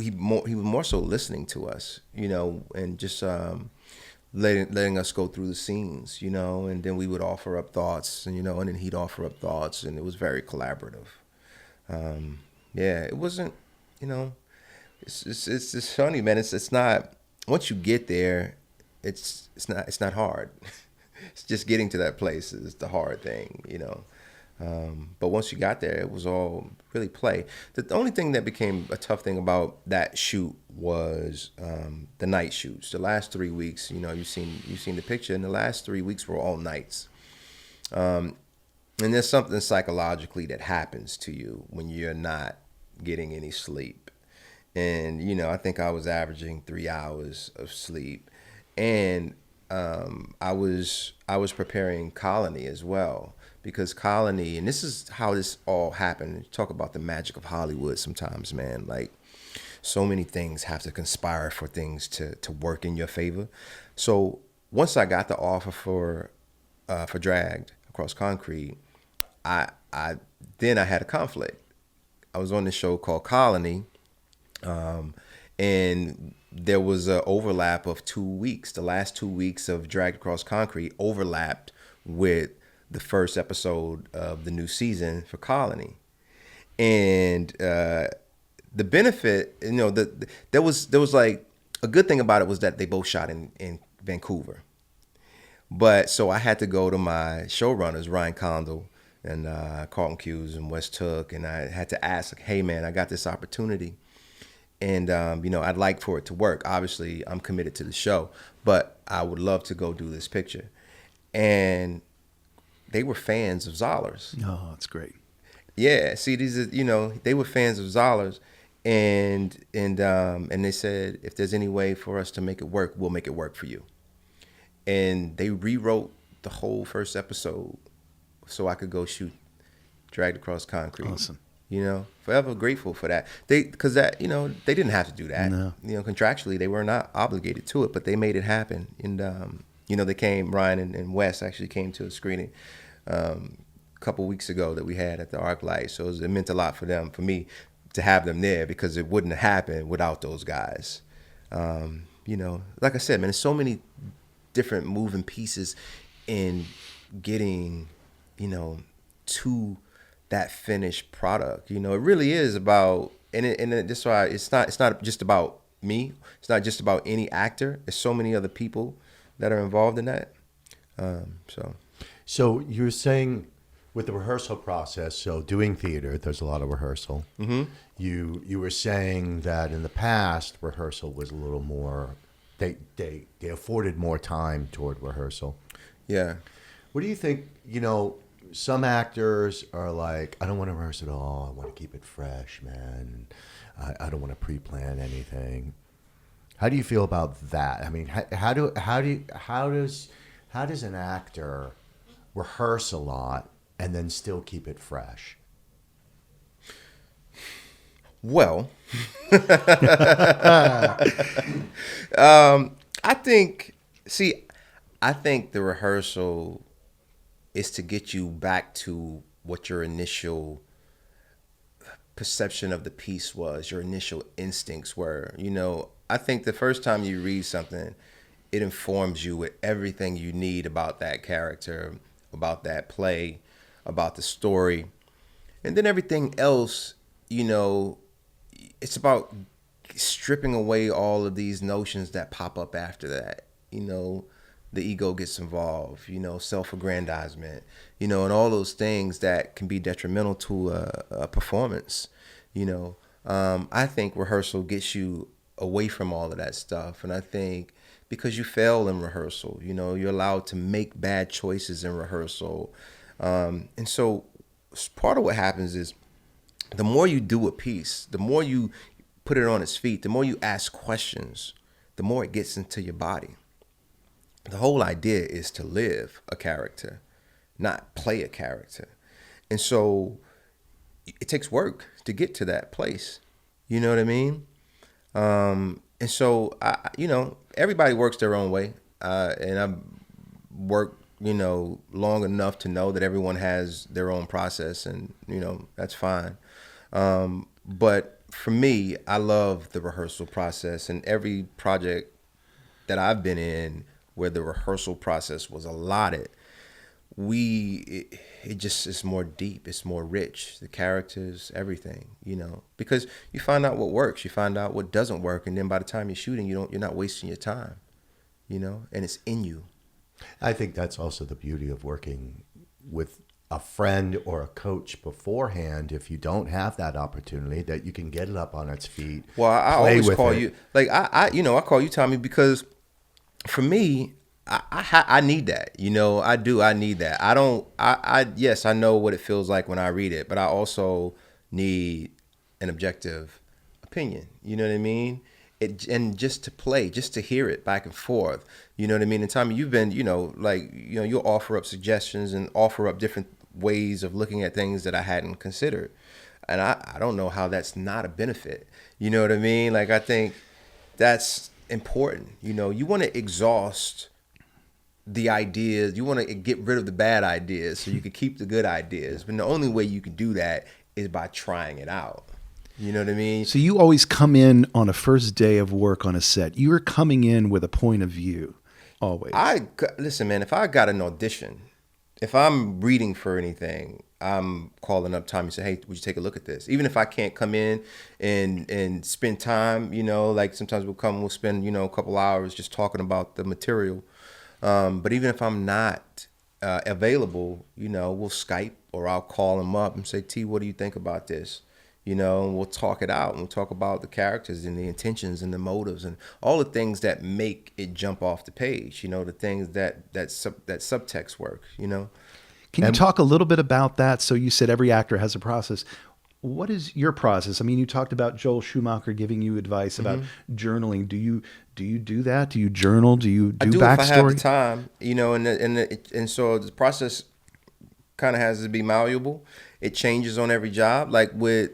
He was more so listening to us. And just letting us go through the scenes, and then we would offer up thoughts, and then he'd offer up thoughts, and it was very collaborative. Yeah, it wasn't, it's funny, man. It's not, once you get there, it's not hard. It's just getting to that place is the hard thing. But once you got there, it was all really play. The only thing that became a tough thing about that shoot was the night shoots. The last 3 weeks, you've seen the picture, and the last 3 weeks were all nights. And there's something psychologically that happens to you when you're not getting any sleep. And I think I was averaging 3 hours of sleep, and I was preparing Colony as well. Because Colony, and this is how this all happened. Talk about the magic of Hollywood sometimes, man. Like, so many things have to conspire for things to work in your favor. So once I got the offer for Dragged Across Concrete, I had a conflict. I was on this show called Colony, and there was an overlap of 2 weeks. The last 2 weeks of Dragged Across Concrete overlapped with the first episode of the new season for Colony. And the benefit, there was like, a good thing about it was that they both shot in Vancouver. But so I had to go to my showrunners, Ryan Condal and Carlton Hughes and Wes Took, and I had to ask, like, hey man, I got this opportunity, and I'd like for it to work. Obviously, I'm committed to the show, but I would love to go do this picture. And they were fans of Zoller's. Oh, that's great. Yeah, see, these are, they were fans of Zoller's, and they said, if there's any way for us to make it work, we'll make it work for you. And they rewrote the whole first episode so I could go shoot Dragged Across Concrete. Awesome. Forever grateful for that. They didn't have to do that. No. Contractually, they were not obligated to it, but they made it happen. And they came. Ryan and Wes actually came to a screening a couple weeks ago that we had at the ArcLight. So it meant a lot for me to have them there, because it wouldn't have happened without those guys. Like I said, man, there's so many different moving pieces in getting, to that finished product. It really is about, and that's why it's not just about me. It's not just about any actor. There's so many other people that are involved in that. So you're saying with the rehearsal process, so doing theater, there's a lot of rehearsal. Mm-hmm. You were saying that in the past, rehearsal was a little more, they afforded more time toward rehearsal. Yeah. What do you think, some actors are like, I don't want to rehearse at all. I want to keep it fresh, man. I don't want to pre-plan anything. How do you feel about that? I mean, how does an actor rehearse a lot and then still keep it fresh? Well, I think the rehearsal is to get you back to what your initial perception of the piece was, your initial instincts were. I think the first time you read something, it informs you with everything you need about that character, about that play, about the story. And then everything else, it's about stripping away all of these notions that pop up after that. The ego gets involved, self-aggrandizement, and all those things that can be detrimental to a performance. I think rehearsal gets you away from all of that stuff. And I think because you fail in rehearsal, you're allowed to make bad choices in rehearsal. And so part of what happens is the more you do a piece, the more you put it on its feet, the more you ask questions, the more it gets into your body. The whole idea is to live a character, not play a character. And so it takes work to get to that place. You know what I mean? And so, everybody works their own way. And I've worked, long enough to know that everyone has their own process, and, that's fine. But for me, I love the rehearsal process, and every project that I've been in where the rehearsal process was allotted, it just is more deep, it's more rich, the characters, everything, because you find out what works, you find out what doesn't work, and then by the time you're shooting, you're not wasting your time, and it's in you. I think that's also the beauty of working with a friend or a coach beforehand. If you don't have that opportunity, that you can get it up on its feet. Well, I always call you, like I call you Tommy, because for me, I need that. I need that. Yes, I know what it feels like when I read it, but I also need an objective opinion. You know what I mean? And just to play, just to hear it back and forth. You know what I mean? And Tommy, you've been, you'll offer up suggestions and offer up different ways of looking at things that I hadn't considered. And I don't know how that's not a benefit. You know what I mean? Like, I think that's important. You want to exhaust the ideas. You want to get rid of the bad ideas so you can keep the good ideas. But the only way you can do that is by trying it out. You know what I mean? So you always come in on a first day of work on a set. You are coming in with a point of view, always. Listen, man, if I got an audition, if I'm reading for anything, I'm calling up Tommy and say, hey, would you take a look at this? Even if I can't come in and spend time, like sometimes we'll spend, a couple hours just talking about the material. But even if I'm not available, we'll Skype, or I'll call him up and say, T, what do you think about this? And we'll talk it out, and we'll talk about the characters and the intentions and the motives and all the things that make it jump off the page, the things that subtext work, Can you talk a little bit about that? So you said every actor has a process. What is your process? I mean, you talked about Joel Schumacher giving you advice about journaling. Do you do that? Do you journal? Do you do backstory? If I have the time, and so the process kind of has to be malleable. It changes on every job. Like with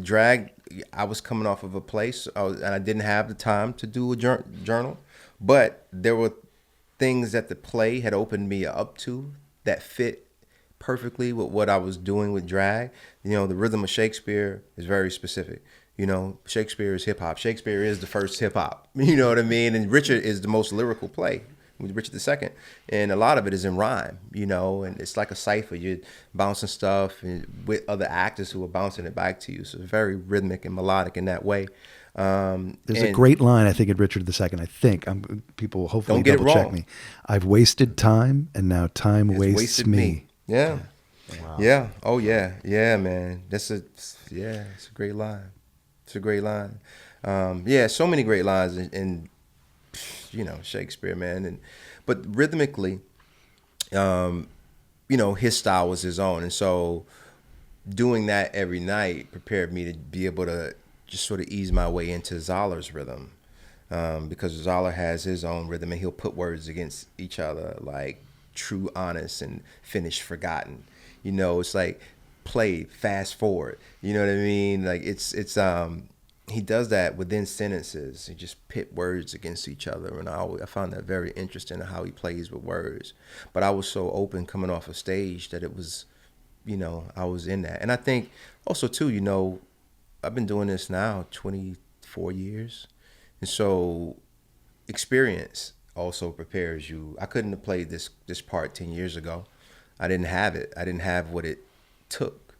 drag, I was coming off of a place, and I didn't have the time to do a journal, but there were things that the play had opened me up to that fit perfectly with what I was doing with drag. The rhythm of Shakespeare is very specific. Shakespeare is hip hop. Shakespeare is the first hip hop. You know what I mean? And Richard is the most lyrical play, with Richard II. And a lot of it is in rhyme, and it's like a cipher. You're bouncing stuff with other actors who are bouncing it back to you. So it's very rhythmic and melodic in that way. There's a great line, I think, in Richard II. I think people will hopefully double check me. I've wasted time, and now time wastes me. Yeah. Wow. Yeah. Oh yeah. Yeah, man. It's a great line. It's a great line. So many great lines in Shakespeare, man. But rhythmically, his style was his own. And so doing that every night prepared me to be able to just sort of ease my way into Zahler's rhythm. Because Zahler has his own rhythm, and he'll put words against each other, like true, honest, and finished, forgotten. It's like play, fast forward. You know what I mean? Like it's he does that within sentences. He just pit words against each other, and I found that very interesting in how he plays with words. But I was so open coming off a stage that it was, I was in that. And I think also too, I've been doing this now 24 years, and so experience also prepares you. I couldn't have played this part 10 years ago. I didn't have it. I didn't have what it took,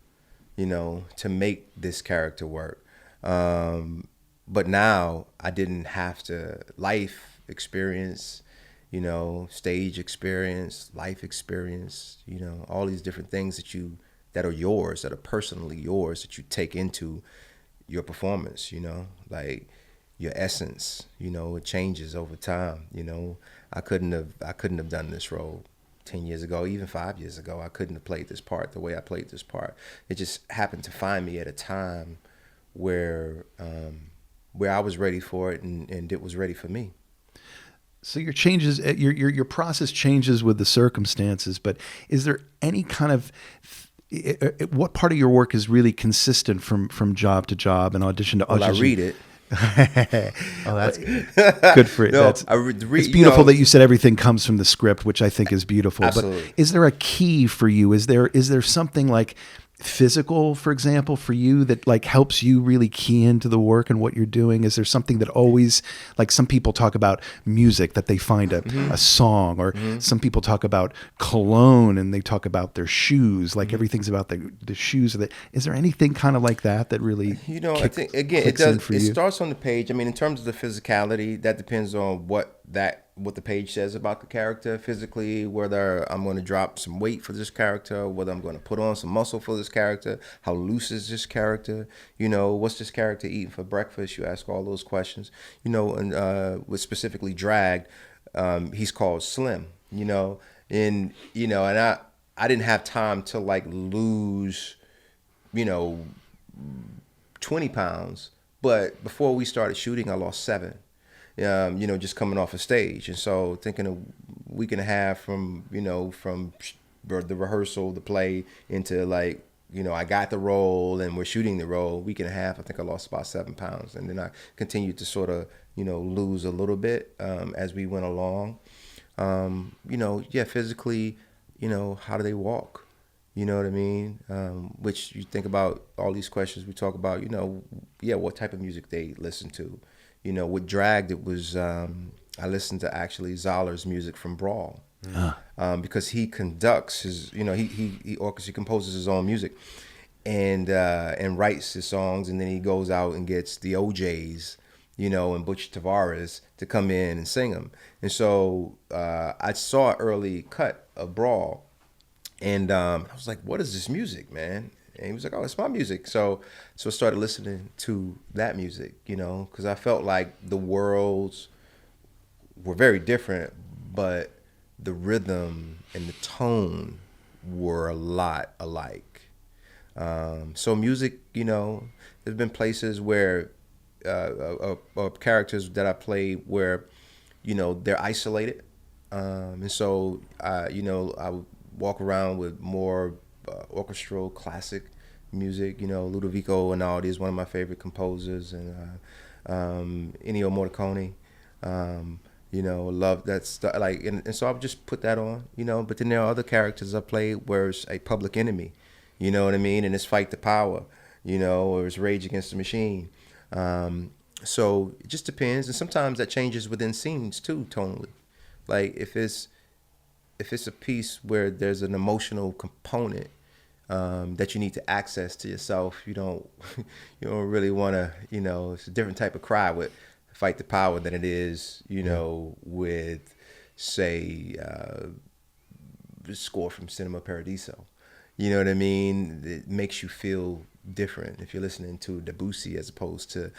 to make this character work. But now I didn't have to. Life experience, stage experience, life experience, all these different things that are yours, that are personally yours, that you take into your performance, like your essence, it changes over time. I couldn't have done this role 10 years ago, even 5 years ago. I couldn't have played this part the way I played this part. It just happened to find me at a time where I was ready for it, and it was ready for me. So your changes, your process changes with the circumstances, but is there any kind of what part of your work is really consistent from job to job and audition to audition? Well, I read it. Oh, that's good. Good for it. No, It's beautiful that you said everything comes from the script, which I think is beautiful. Absolutely. But is there a key for you? Is there something like physical, for example, for you that like helps you really key into the work and what you're doing? Is there something that always, like some people talk about music, that they find a song, or some people talk about cologne and they talk about their shoes, like everything's about the shoes. Is there anything kind of like that really, I think again it starts on the page. I mean, in terms of the physicality, that depends on what the page says about the character physically, whether I'm going to drop some weight for this character, whether I'm going to put on some muscle for this character, how loose is this character, what's this character eating for breakfast? You ask all those questions, and with specifically Drag, he's called Slim, and I didn't have time to like lose, 20 pounds, but before we started shooting, I lost 7. Just coming off a stage. And so thinking a week and a half from the rehearsal, the play, into like, I got the role and we're shooting the role, week and a half, I think I lost about 7 pounds. And then I continued to sort of, lose a little bit as we went along. Physically, how do they walk? You know what I mean? Which you think about all these questions we talk about, what type of music they listen to. With Drag, it was, I listened to actually Zahler's music from Brawl. Because he conducts his, he composes his own music and writes his songs, and then he goes out and gets the OJs, and Butch Tavares to come in and sing them. And so I saw an early cut of Brawl, and I was like, what is this music, man? And he was like, oh, it's my music. So I started listening to that music, because I felt like the worlds were very different, but the rhythm and the tone were a lot alike. So music, there's been places where characters that I played where, they're isolated. And so, I would walk around with more orchestral classic music. Ludovico Einaudi is one of my favorite composers, and Ennio Morricone. Love that stuff. Like, and so I would just put that on. But then there are other characters I played where it's a Public Enemy. You know what I mean? And it's Fight the Power. Or it's Rage Against the Machine. So it just depends, and sometimes that changes within scenes too, tonally. Like if it's a piece where there's an emotional component that you need to access to yourself, you don't really want to, it's a different type of cry with Fight the Power than it is, with, say, the score from Cinema Paradiso. You know what I mean? It makes you feel different if you're listening to Debussy as opposed to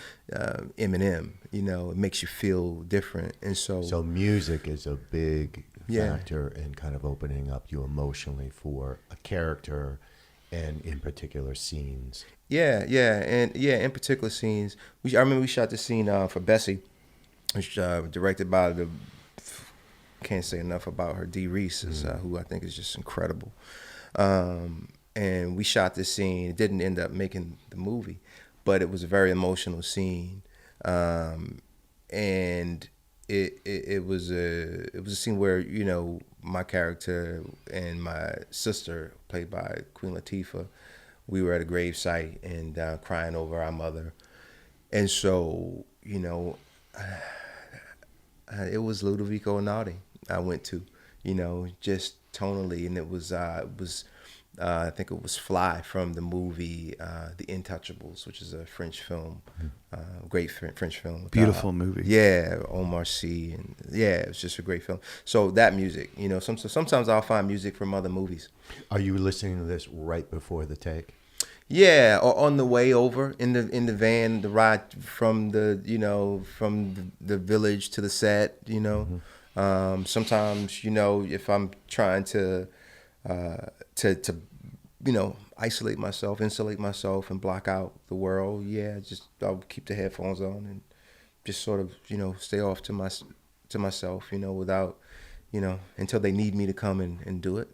Eminem. It makes you feel different, and so music is a big factor in kind of opening up you emotionally for a character, and in particular scenes. In particular scenes. I remember we shot the scene for Bessie, which directed by can't say enough about her, Dee Reese, who I think is just incredible. And we shot this scene. It didn't end up making the movie, but it was a very emotional scene. And it was a scene where, my character and my sister, played by Queen Latifah, we were at a gravesite and crying over our mother. And so, it was Ludovico Einaudi I went to, just tonally, and it was I think it was Fly from the movie The Intouchables, which is a French film, great French film. Beautiful movie. Yeah, Omar Sy, and it was just a great film. So that music, sometimes I'll find music from other movies. Are you listening to this right before the take? Yeah, or on the way over in the van, the ride from the village to the set. Sometimes if I'm trying to isolate myself, insulate myself, and block out the world. I'll keep the headphones on and just sort of stay off to myself. Without until they need me to come and do it.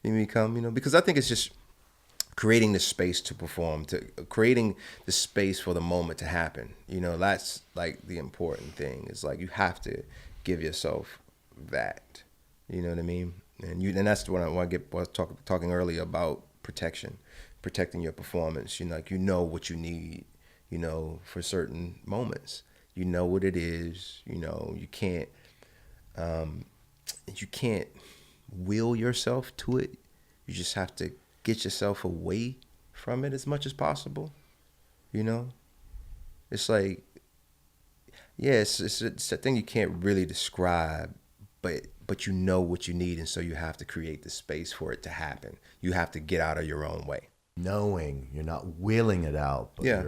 Need me to come. Because I think it's just creating the space to perform, to creating the space for the moment to happen. That's like the important thing. It's like you have to give yourself that. You know what I mean? And that's what I want to get. I was talking earlier about protecting your performance. Like you know what you need, for certain moments. You know what it is. You can't will yourself to it. You just have to get yourself away from it as much as possible. It's like, yeah, it's a thing you can't really describe, but you know what you need, and so you have to create the space for it to happen. You have to get out of your own way. Knowing you're not willing it out, but Yeah.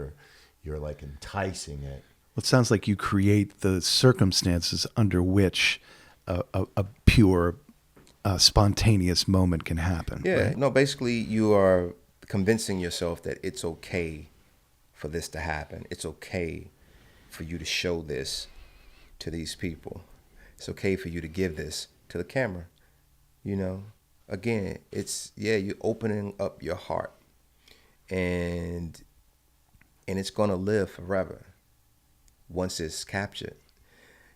you're like enticing it. Well, it sounds like you create the circumstances under which a pure, spontaneous moment can happen. Yeah, right? no, basically you are convincing yourself that it's okay for this to happen. It's okay for you to show this to these people. It's okay for you to give this to the camera. Again, you're opening up your heart, and it's going to live forever once it's captured.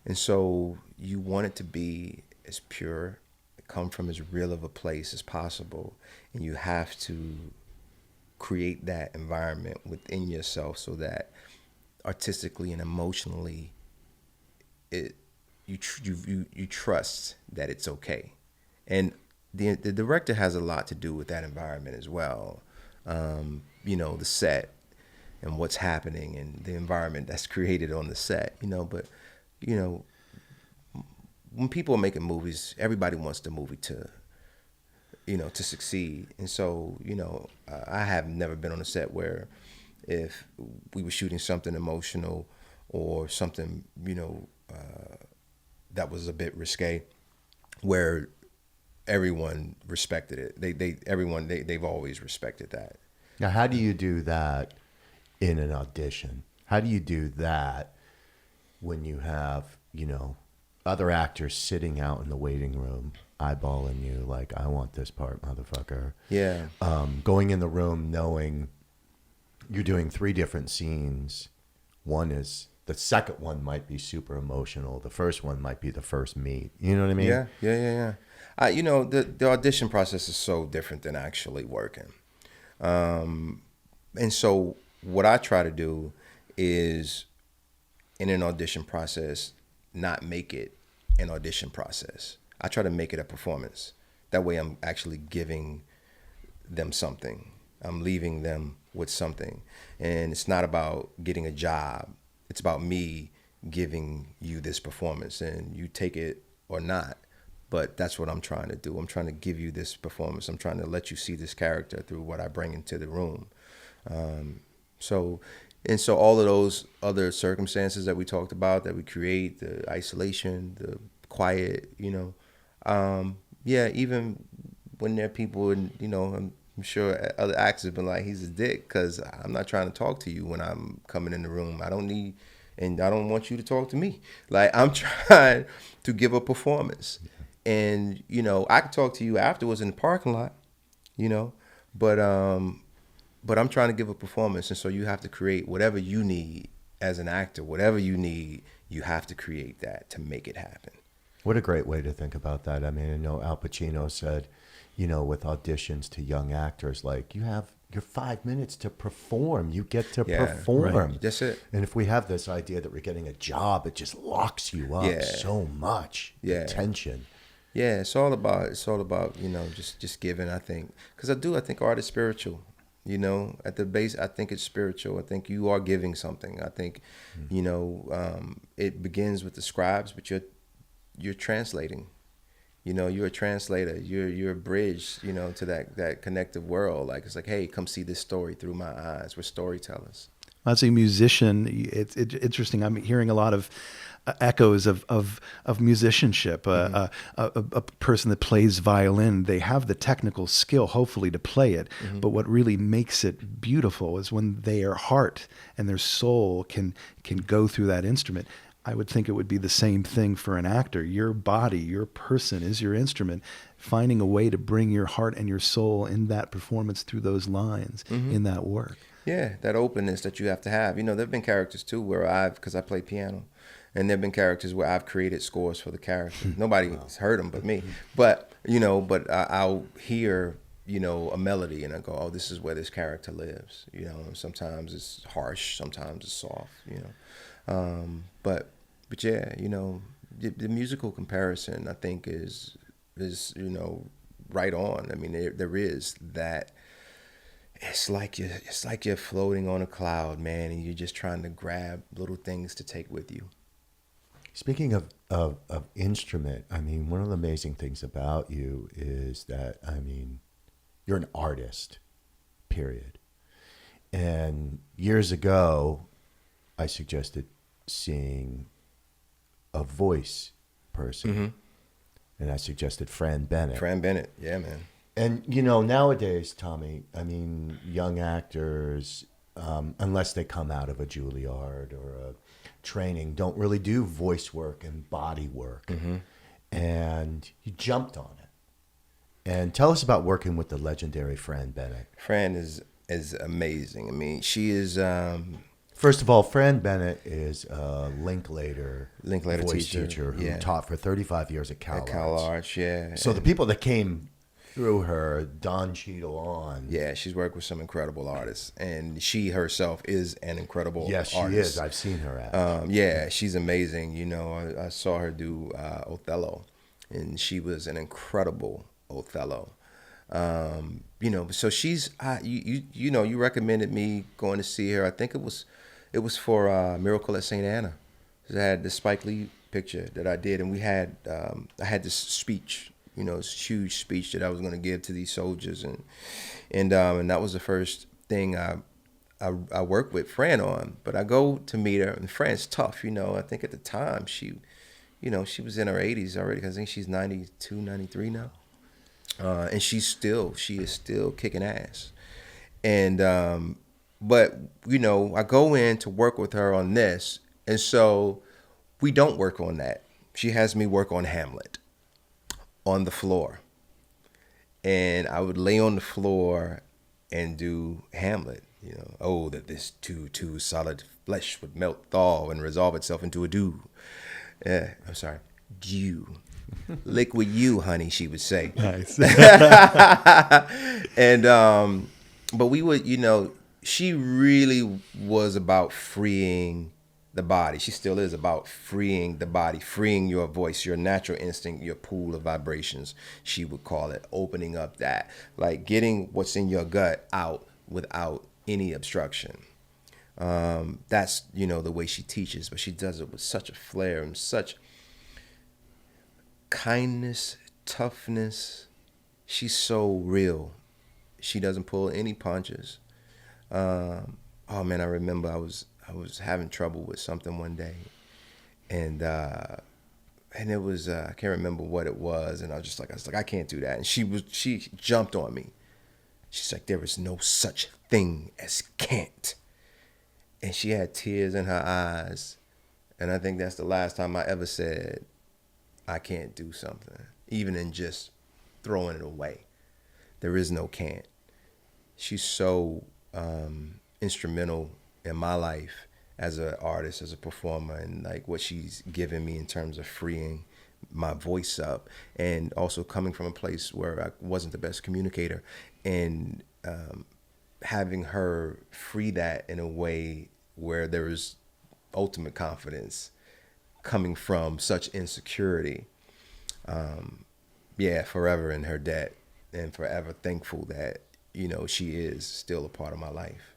And so you want it to be as pure, come from as real of a place as possible, and you have to create that environment within yourself so that artistically and emotionally you trust that it's okay. And the director has a lot to do with that environment as well. The set and what's happening and the environment that's created on the set, but when people are making movies, everybody wants the movie to succeed. And so, I have never been on a set where if we were shooting something emotional or something, that was a bit risque, where everyone respected it. They've always respected that. Now, how do you do that in an audition? How do you do that when you have, other actors sitting out in the waiting room, eyeballing you like, I want this part, motherfucker. Yeah. Going in the room knowing you're doing 3 different scenes. The second one might be super emotional. The first one might be the first meet. You know what I mean? Yeah. The audition process is so different than actually working. And so what I try to do is, in an audition process, not make it an audition process. I try to make it a performance. That way I'm actually giving them something. I'm leaving them with something. And it's not about getting a job. It's about me giving you this performance, and you take it or not. But that's what I'm trying to do. I'm trying to give you this performance. I'm trying to let you see this character through what I bring into the room. So all of those other circumstances that we talked about, that we create, the isolation, the quiet, even when there are people, and I'm sure other actors have been like, he's a dick, because I'm not trying to talk to you when I'm coming in the room. I don't want you to talk to me. Like, I'm trying to give a performance. And, I could talk to you afterwards in the parking lot, but I'm trying to give a performance. And so you have to create whatever you need as an actor. Whatever you need, you have to create that to make it happen. What a great way to think about that. I mean, I know Al Pacino said, with auditions to young actors, like, you have your 5 minutes to perform. You get to perform. Right. That's it. And if we have this idea that we're getting a job, it just locks you up so much. Yeah. The tension. Yeah, it's all about just giving, I think. Because I think art is spiritual. At the base, I think it's spiritual. I think you are giving something. I think, it begins with the scribes, but you're translating. You're a translator. You're a bridge, to that connective world. Like, it's like, hey, come see this story through my eyes. We're storytellers. As a musician, it's interesting. I'm hearing a lot of echoes of musicianship. A person that plays violin, they have the technical skill, hopefully, to play it. Mm-hmm. But what really makes it beautiful is when their heart and their soul can go through that instrument. I would think it would be the same thing for an actor. Your body, your person is your instrument. Finding a way to bring your heart and your soul in that performance through those lines, in that work. Yeah, that openness that you have to have. There have been characters too where because I play piano, and there have been characters where I've created scores for the character. Nobody's heard them but me. But, I'll hear a melody, and I go, oh, this is where this character lives. Sometimes it's harsh, sometimes it's soft. But yeah, the musical comparison, I think, is right on. I mean, there is that. It's like you're floating on a cloud, man, and you're just trying to grab little things to take with you. Speaking of instrument, I mean, one of the amazing things about you is that, I mean, you're an artist, period. And years ago, I suggested seeing a voice person. Mm-hmm. And I suggested Fran Bennett. Fran Bennett, yeah, man. And, nowadays, Tommy, I mean, young actors, unless they come out of a Juilliard or a training, don't really do voice work and body work. Mm-hmm. And you jumped on it. And tell us about working with the legendary Fran Bennett. Fran is amazing. I mean, she is... First of all, Fran Bennett is a Linklater voice teacher who taught for 35 years at Cal Arts, yeah. So the people that came through her, Don Cheadle on. Yeah, she's worked with some incredible artists, and she herself is an incredible artist. Yes, she is. I've seen her act. Yeah, she's amazing. I saw her do Othello, and she was an incredible Othello. So she's you recommended me going to see her. I think it was for Miracle at St. Anna. I had the Spike Lee picture that I did, and we had I had this speech, this huge speech that I was going to give to these soldiers, and that was the first thing I worked with Fran on. But I go to meet her, and Fran's tough. I think at the time she was in her 80s already. 'Cause I think she's 92, 93 now. And she is still kicking ass. And, but, I go in to work with her on this. And so we don't work on that. She has me work on Hamlet on the floor. And I would lay on the floor and do Hamlet, oh, that this too solid flesh would melt, thaw, and resolve itself into a dew. I'm sorry, dew. Liquid you, honey, she would say. Nice. And but we would, she really was about freeing the body. She still is about freeing the body, freeing your voice, your natural instinct, your pool of vibrations, she would call it, opening up that, like getting what's in your gut out without any obstruction. That's, the way she teaches, but she does it with such a flair and such kindness, toughness. She's so real. She doesn't pull any punches. Oh man, I remember I was having trouble with something one day, and it was I can't remember what it was, and I was like I can't do that, and she jumped on me. She's like, there is no such thing as can't, and she had tears in her eyes, and I think that's the last time I ever said I can't do something, even in just throwing it away. There is no can't. She's so instrumental in my life as an artist, as a performer, and like what she's given me in terms of freeing my voice up, and also coming from a place where I wasn't the best communicator, and having her free that in a way where there is ultimate confidence coming from such insecurity. Forever in her debt, and forever thankful that, she is still a part of my life.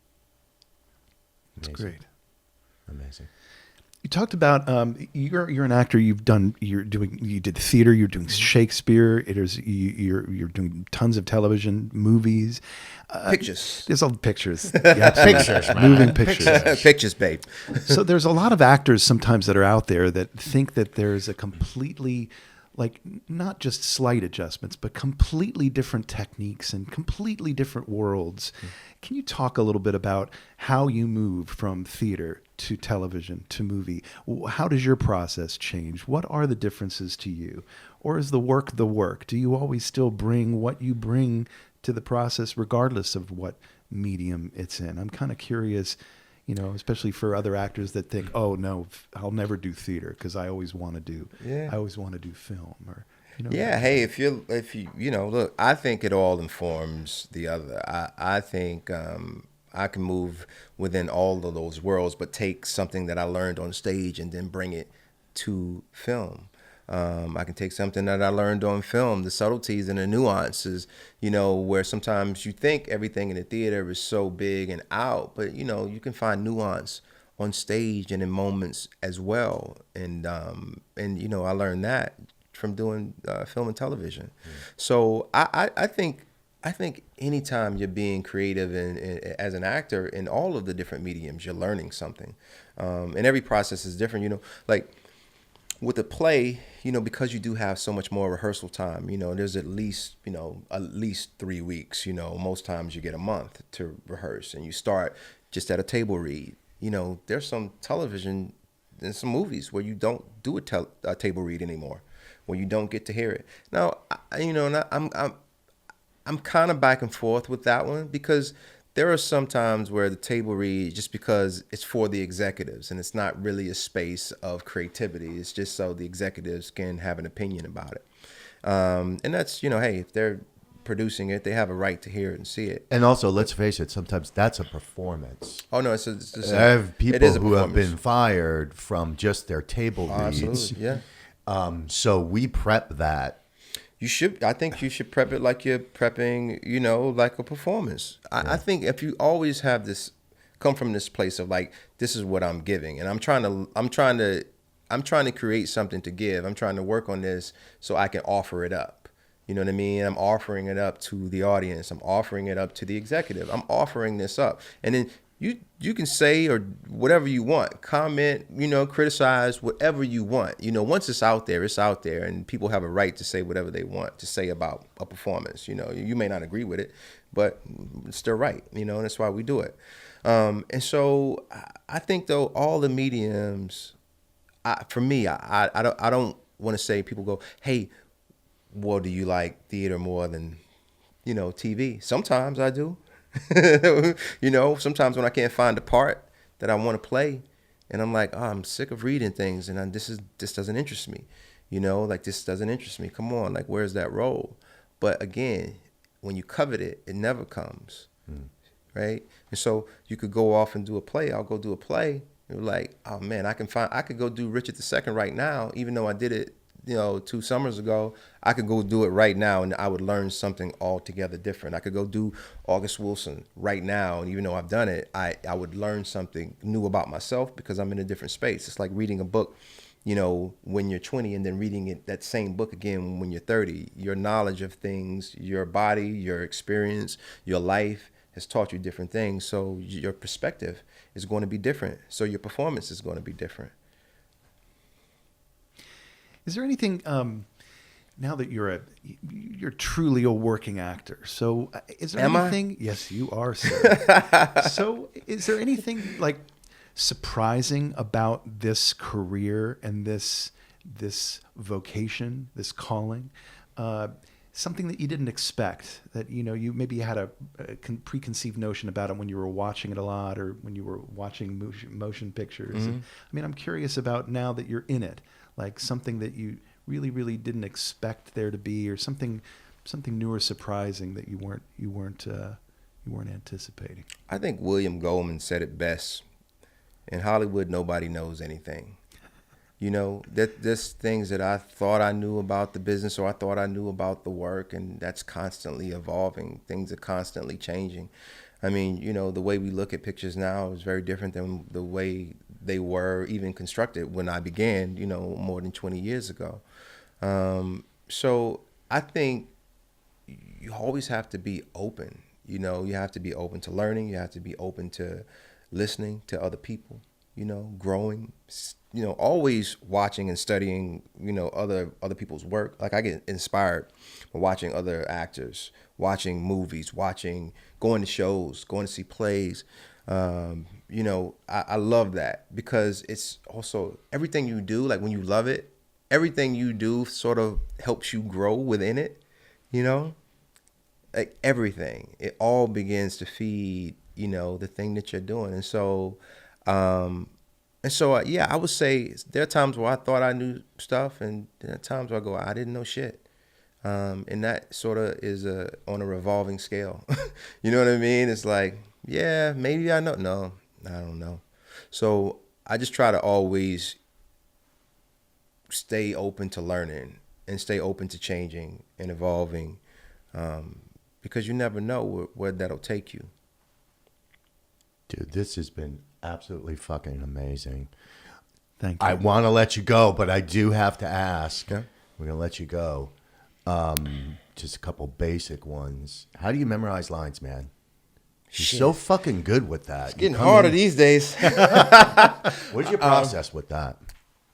That's great. Amazing. You talked about you're an actor. You did theater. You're doing Shakespeare. You're doing tons of television, movies, Pictures. There's all pictures. Yeah, pictures, man. Moving pictures. Pictures, babe. So there's a lot of actors sometimes that are out there that think that there's a completely, like, not just slight adjustments, but completely different techniques and completely different worlds. Can you talk a little bit about how you move from theater to television to movie? How does your process change? What are the differences to you? Or is the work the work? Do you always still bring what you bring to the process regardless of what medium it's in? I'm kind of curious, especially for other actors that think, oh no, I'll never do theater because I always want to do film. Or Yeah, hey, if you look, I think it all informs the other. I think I can move within all of those worlds, but take something that I learned on stage and then bring it to film. I can take something that I learned on film, the subtleties and the nuances, where sometimes you think everything in the theater is so big and out, but you can find nuance on stage and in moments as well. And I learned that from doing film and television. So I think anytime you're being creative and as an actor in all of the different mediums, you're learning something, and every process is different. Like with a play, because you do have so much more rehearsal time. There's at least 3 weeks. Most times you get a month to rehearse, and you start just at a table read. There's some television and some movies where you don't do a table read anymore, where you don't get to hear it. Now, I'm kind of back and forth with that one, because there are some times where the table read, just because it's for the executives and it's not really a space of creativity. It's just so the executives can have an opinion about it. And that's, hey, if they're producing it, they have a right to hear it and see it. And also, let's face it, sometimes that's a performance. Oh, no, it's I have people who have performance. been fired from just their table reads. Absolutely, yeah. So we prep that. I think you should prep it like you're prepping, like a performance. I think if you always have this, come from this place of like, this is what I'm giving, and I'm trying to create something to give. I'm trying to work on this so I can offer it up. You know what I mean? I'm offering it up to the audience. I'm offering it up to the executive. I'm offering this up, and then you can say or whatever you want, comment, criticize, whatever you want. Once it's out there, and people have a right to say whatever they want to say about a performance. You may not agree with it, but it's their right, and that's why we do it. And so I think, though, all the mediums, for me, I don't want to say, people go, hey, well, do you like theater more than, TV? Sometimes I do. Sometimes when I can't find a part that I want to play, and I'm like, oh, I'm sick of reading things, and this doesn't interest me. This doesn't interest me. Come on, like, where's that role? But again, when you covet it, it never comes, right? And so you could go off and do a play. I'll go do a play. You're like, oh man, I could go do Richard II right now, even though I did it 2 summers ago. I could go do it right now, and I would learn something altogether different. I could go do August Wilson right now, and even though I've done it, I would learn something new about myself, because I'm in a different space. It's like reading a book, when you're 20, and then reading that same book again when you're 30. Your knowledge of things, your body, your experience, your life has taught you different things. So your perspective is going to be different. So your performance is going to be different. Is there anything, now that you're truly a working actor, so is there anything? Yes, you are, sir. So is there anything like surprising about this career and this vocation, this calling? Something that you didn't expect, that you maybe had a preconceived notion about it when you were watching it a lot, or when you were watching motion pictures. Mm-hmm. I mean, I'm curious about, now that you're in it, like something that you really, really didn't expect there to be, or something new or surprising that you weren't anticipating. I think William Goldman said it best. In Hollywood, nobody knows anything. That there's things that I thought I knew about the business, or I thought I knew about the work, and that's constantly evolving. Things are constantly changing. I mean, the way we look at pictures now is very different than the way they were even constructed when I began, more than 20 years ago. So I think you always have to be open. You have to be open to learning. You have to be open to listening to other people, growing, always watching and studying, other people's work. Like, I get inspired by watching other actors, watching movies, going to shows, going to see plays. I love that, because it's also everything you do, like when you love it, everything you do sort of helps you grow within it, like everything, it all begins to feed, the thing that you're doing. And so, yeah, I would say there are times where I thought I knew stuff, and there are times where I go, I didn't know shit. And that sort of is on a revolving scale. You know what I mean? It's like, yeah, maybe I know. No, I don't know. So I just try to always stay open to learning and stay open to changing and evolving, because you never know where that'll take you. Dude, this has been absolutely fucking amazing. Thank you. I want to let you go, but I do have to ask. Yeah. We're going to let you go. Just a couple basic ones. How do you memorize lines, man? You're Shit. so fucking good with that. It's getting harder these days. What's your process with that?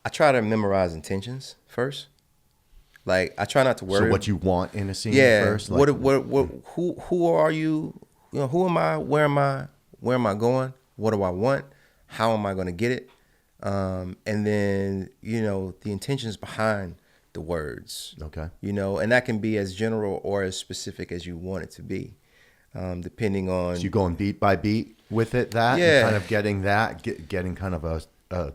I try to memorize intentions first. Like, I try not to worry. So what you want in a scene Yeah. first? What? Who are you? You know, who am I? Where am I? Where am I going? What do I want? How am I going to get it? And then, you know, the intentions behind the words. Okay. You know, and that can be as general or as specific as you want it to be, depending on. So you going beat by beat with it, that? Yeah. And kind of getting that, getting kind of a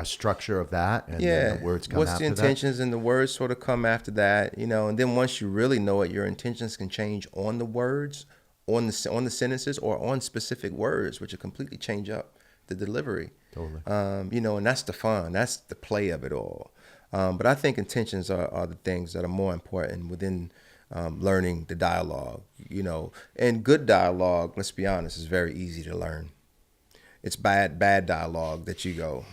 structure of that, and then the words come What's after the intentions and the words sort of come after that, you know, and then once you really know it, your intentions can change on the words, on the sentences, or on specific words, which will completely change up the delivery. Totally. You know, and that's the fun, that's the play of it all. But I think intentions are the things that are more important within learning the dialogue, you know, and good dialogue, let's be honest, is very easy to learn. It's bad dialogue that you go,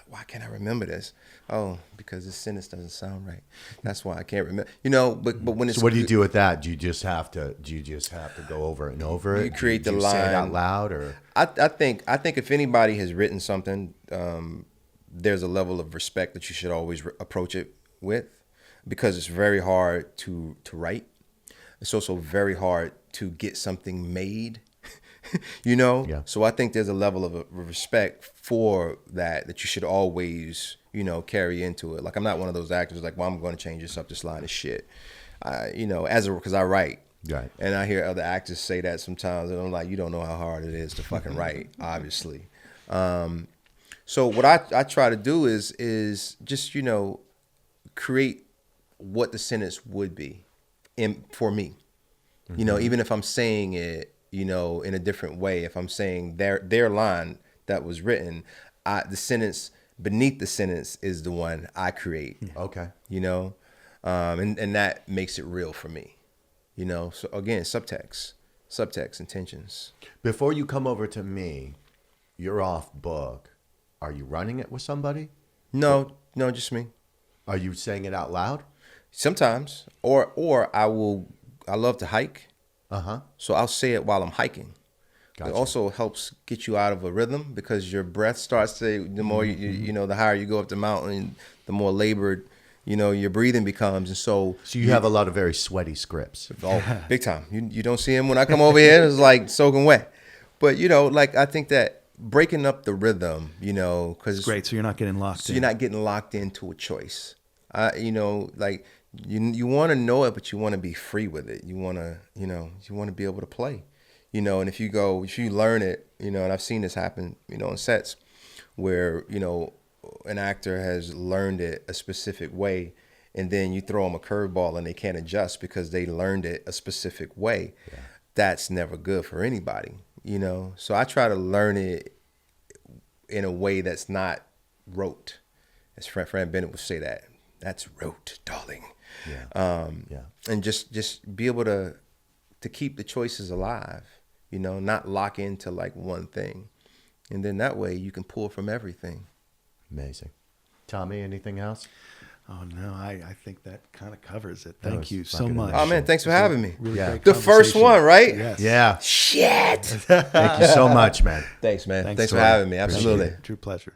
why can't I remember this? Oh, because this sentence doesn't sound right. That's why I can't remember. You know, but when it's So what do you do with that? Do you just have to go over it and over it? You create do the you say it line out loud, or I think if anybody has written something, there's a level of respect that you should always approach it with, because it's very hard to write. It's also very hard to get something made. You know? Yeah. So I think there's a level of respect for that you should always, you know, carry into it. Like, I'm not one of those actors like, well, I'm going to change this up. This line is shit. You know, because I write. Right. And I hear other actors say that sometimes, and I'm like, you don't know how hard it is to fucking write, obviously. So what I try to do is just, you know, create what the sentence would be for me. You know, even if I'm saying it, you know, in a different way, if I'm saying their line that was written, the sentence beneath the sentence is the one I create. okay. You know, and that makes it real for me. You know, so again, subtext, intentions. Before you come over to me, you're off book. Are you running it with somebody? No, just me. Are you saying it out loud? Sometimes, or I love to hike. So I'll say it while I'm hiking. Gotcha. It also helps get you out of a rhythm, because your breath starts to, the more you know, the higher you go up the mountain, the more labored, you know, your breathing becomes. And so you have a lot of very sweaty scripts. Oh, big time. You don't see him when I come over here. It's like soaking wet. But, you know, like, I think that breaking up the rhythm, you know, because Great. So you're not getting locked in. So you're not getting locked into a choice. You know, like, you want to know it, but you want to be free with it. You want to, you know, you want to be able to play, you know, and if you learn it, you know, and I've seen this happen, you know, on sets where, you know, an actor has learned it a specific way, and then you throw them a curveball and they can't adjust because they learned it a specific way. Yeah. That's never good for anybody, you know? So I try to learn it in a way that's not rote. As Fran Bennett would say that. That's rote, darling. Yeah. And just be able to keep the choices alive, you know, not lock into like one thing. And then that way you can pull from everything. Amazing. Tommy, anything else? Oh, no, I think that kind of covers it. Thank you so much. Oh, man, thanks for having me. Really Yeah. great The first conversation. one, right? Yes. Yeah. Shit. Thank you so much, man. Thanks, man. Thanks for Tory. having me. Appreciate Absolutely. it. True pleasure.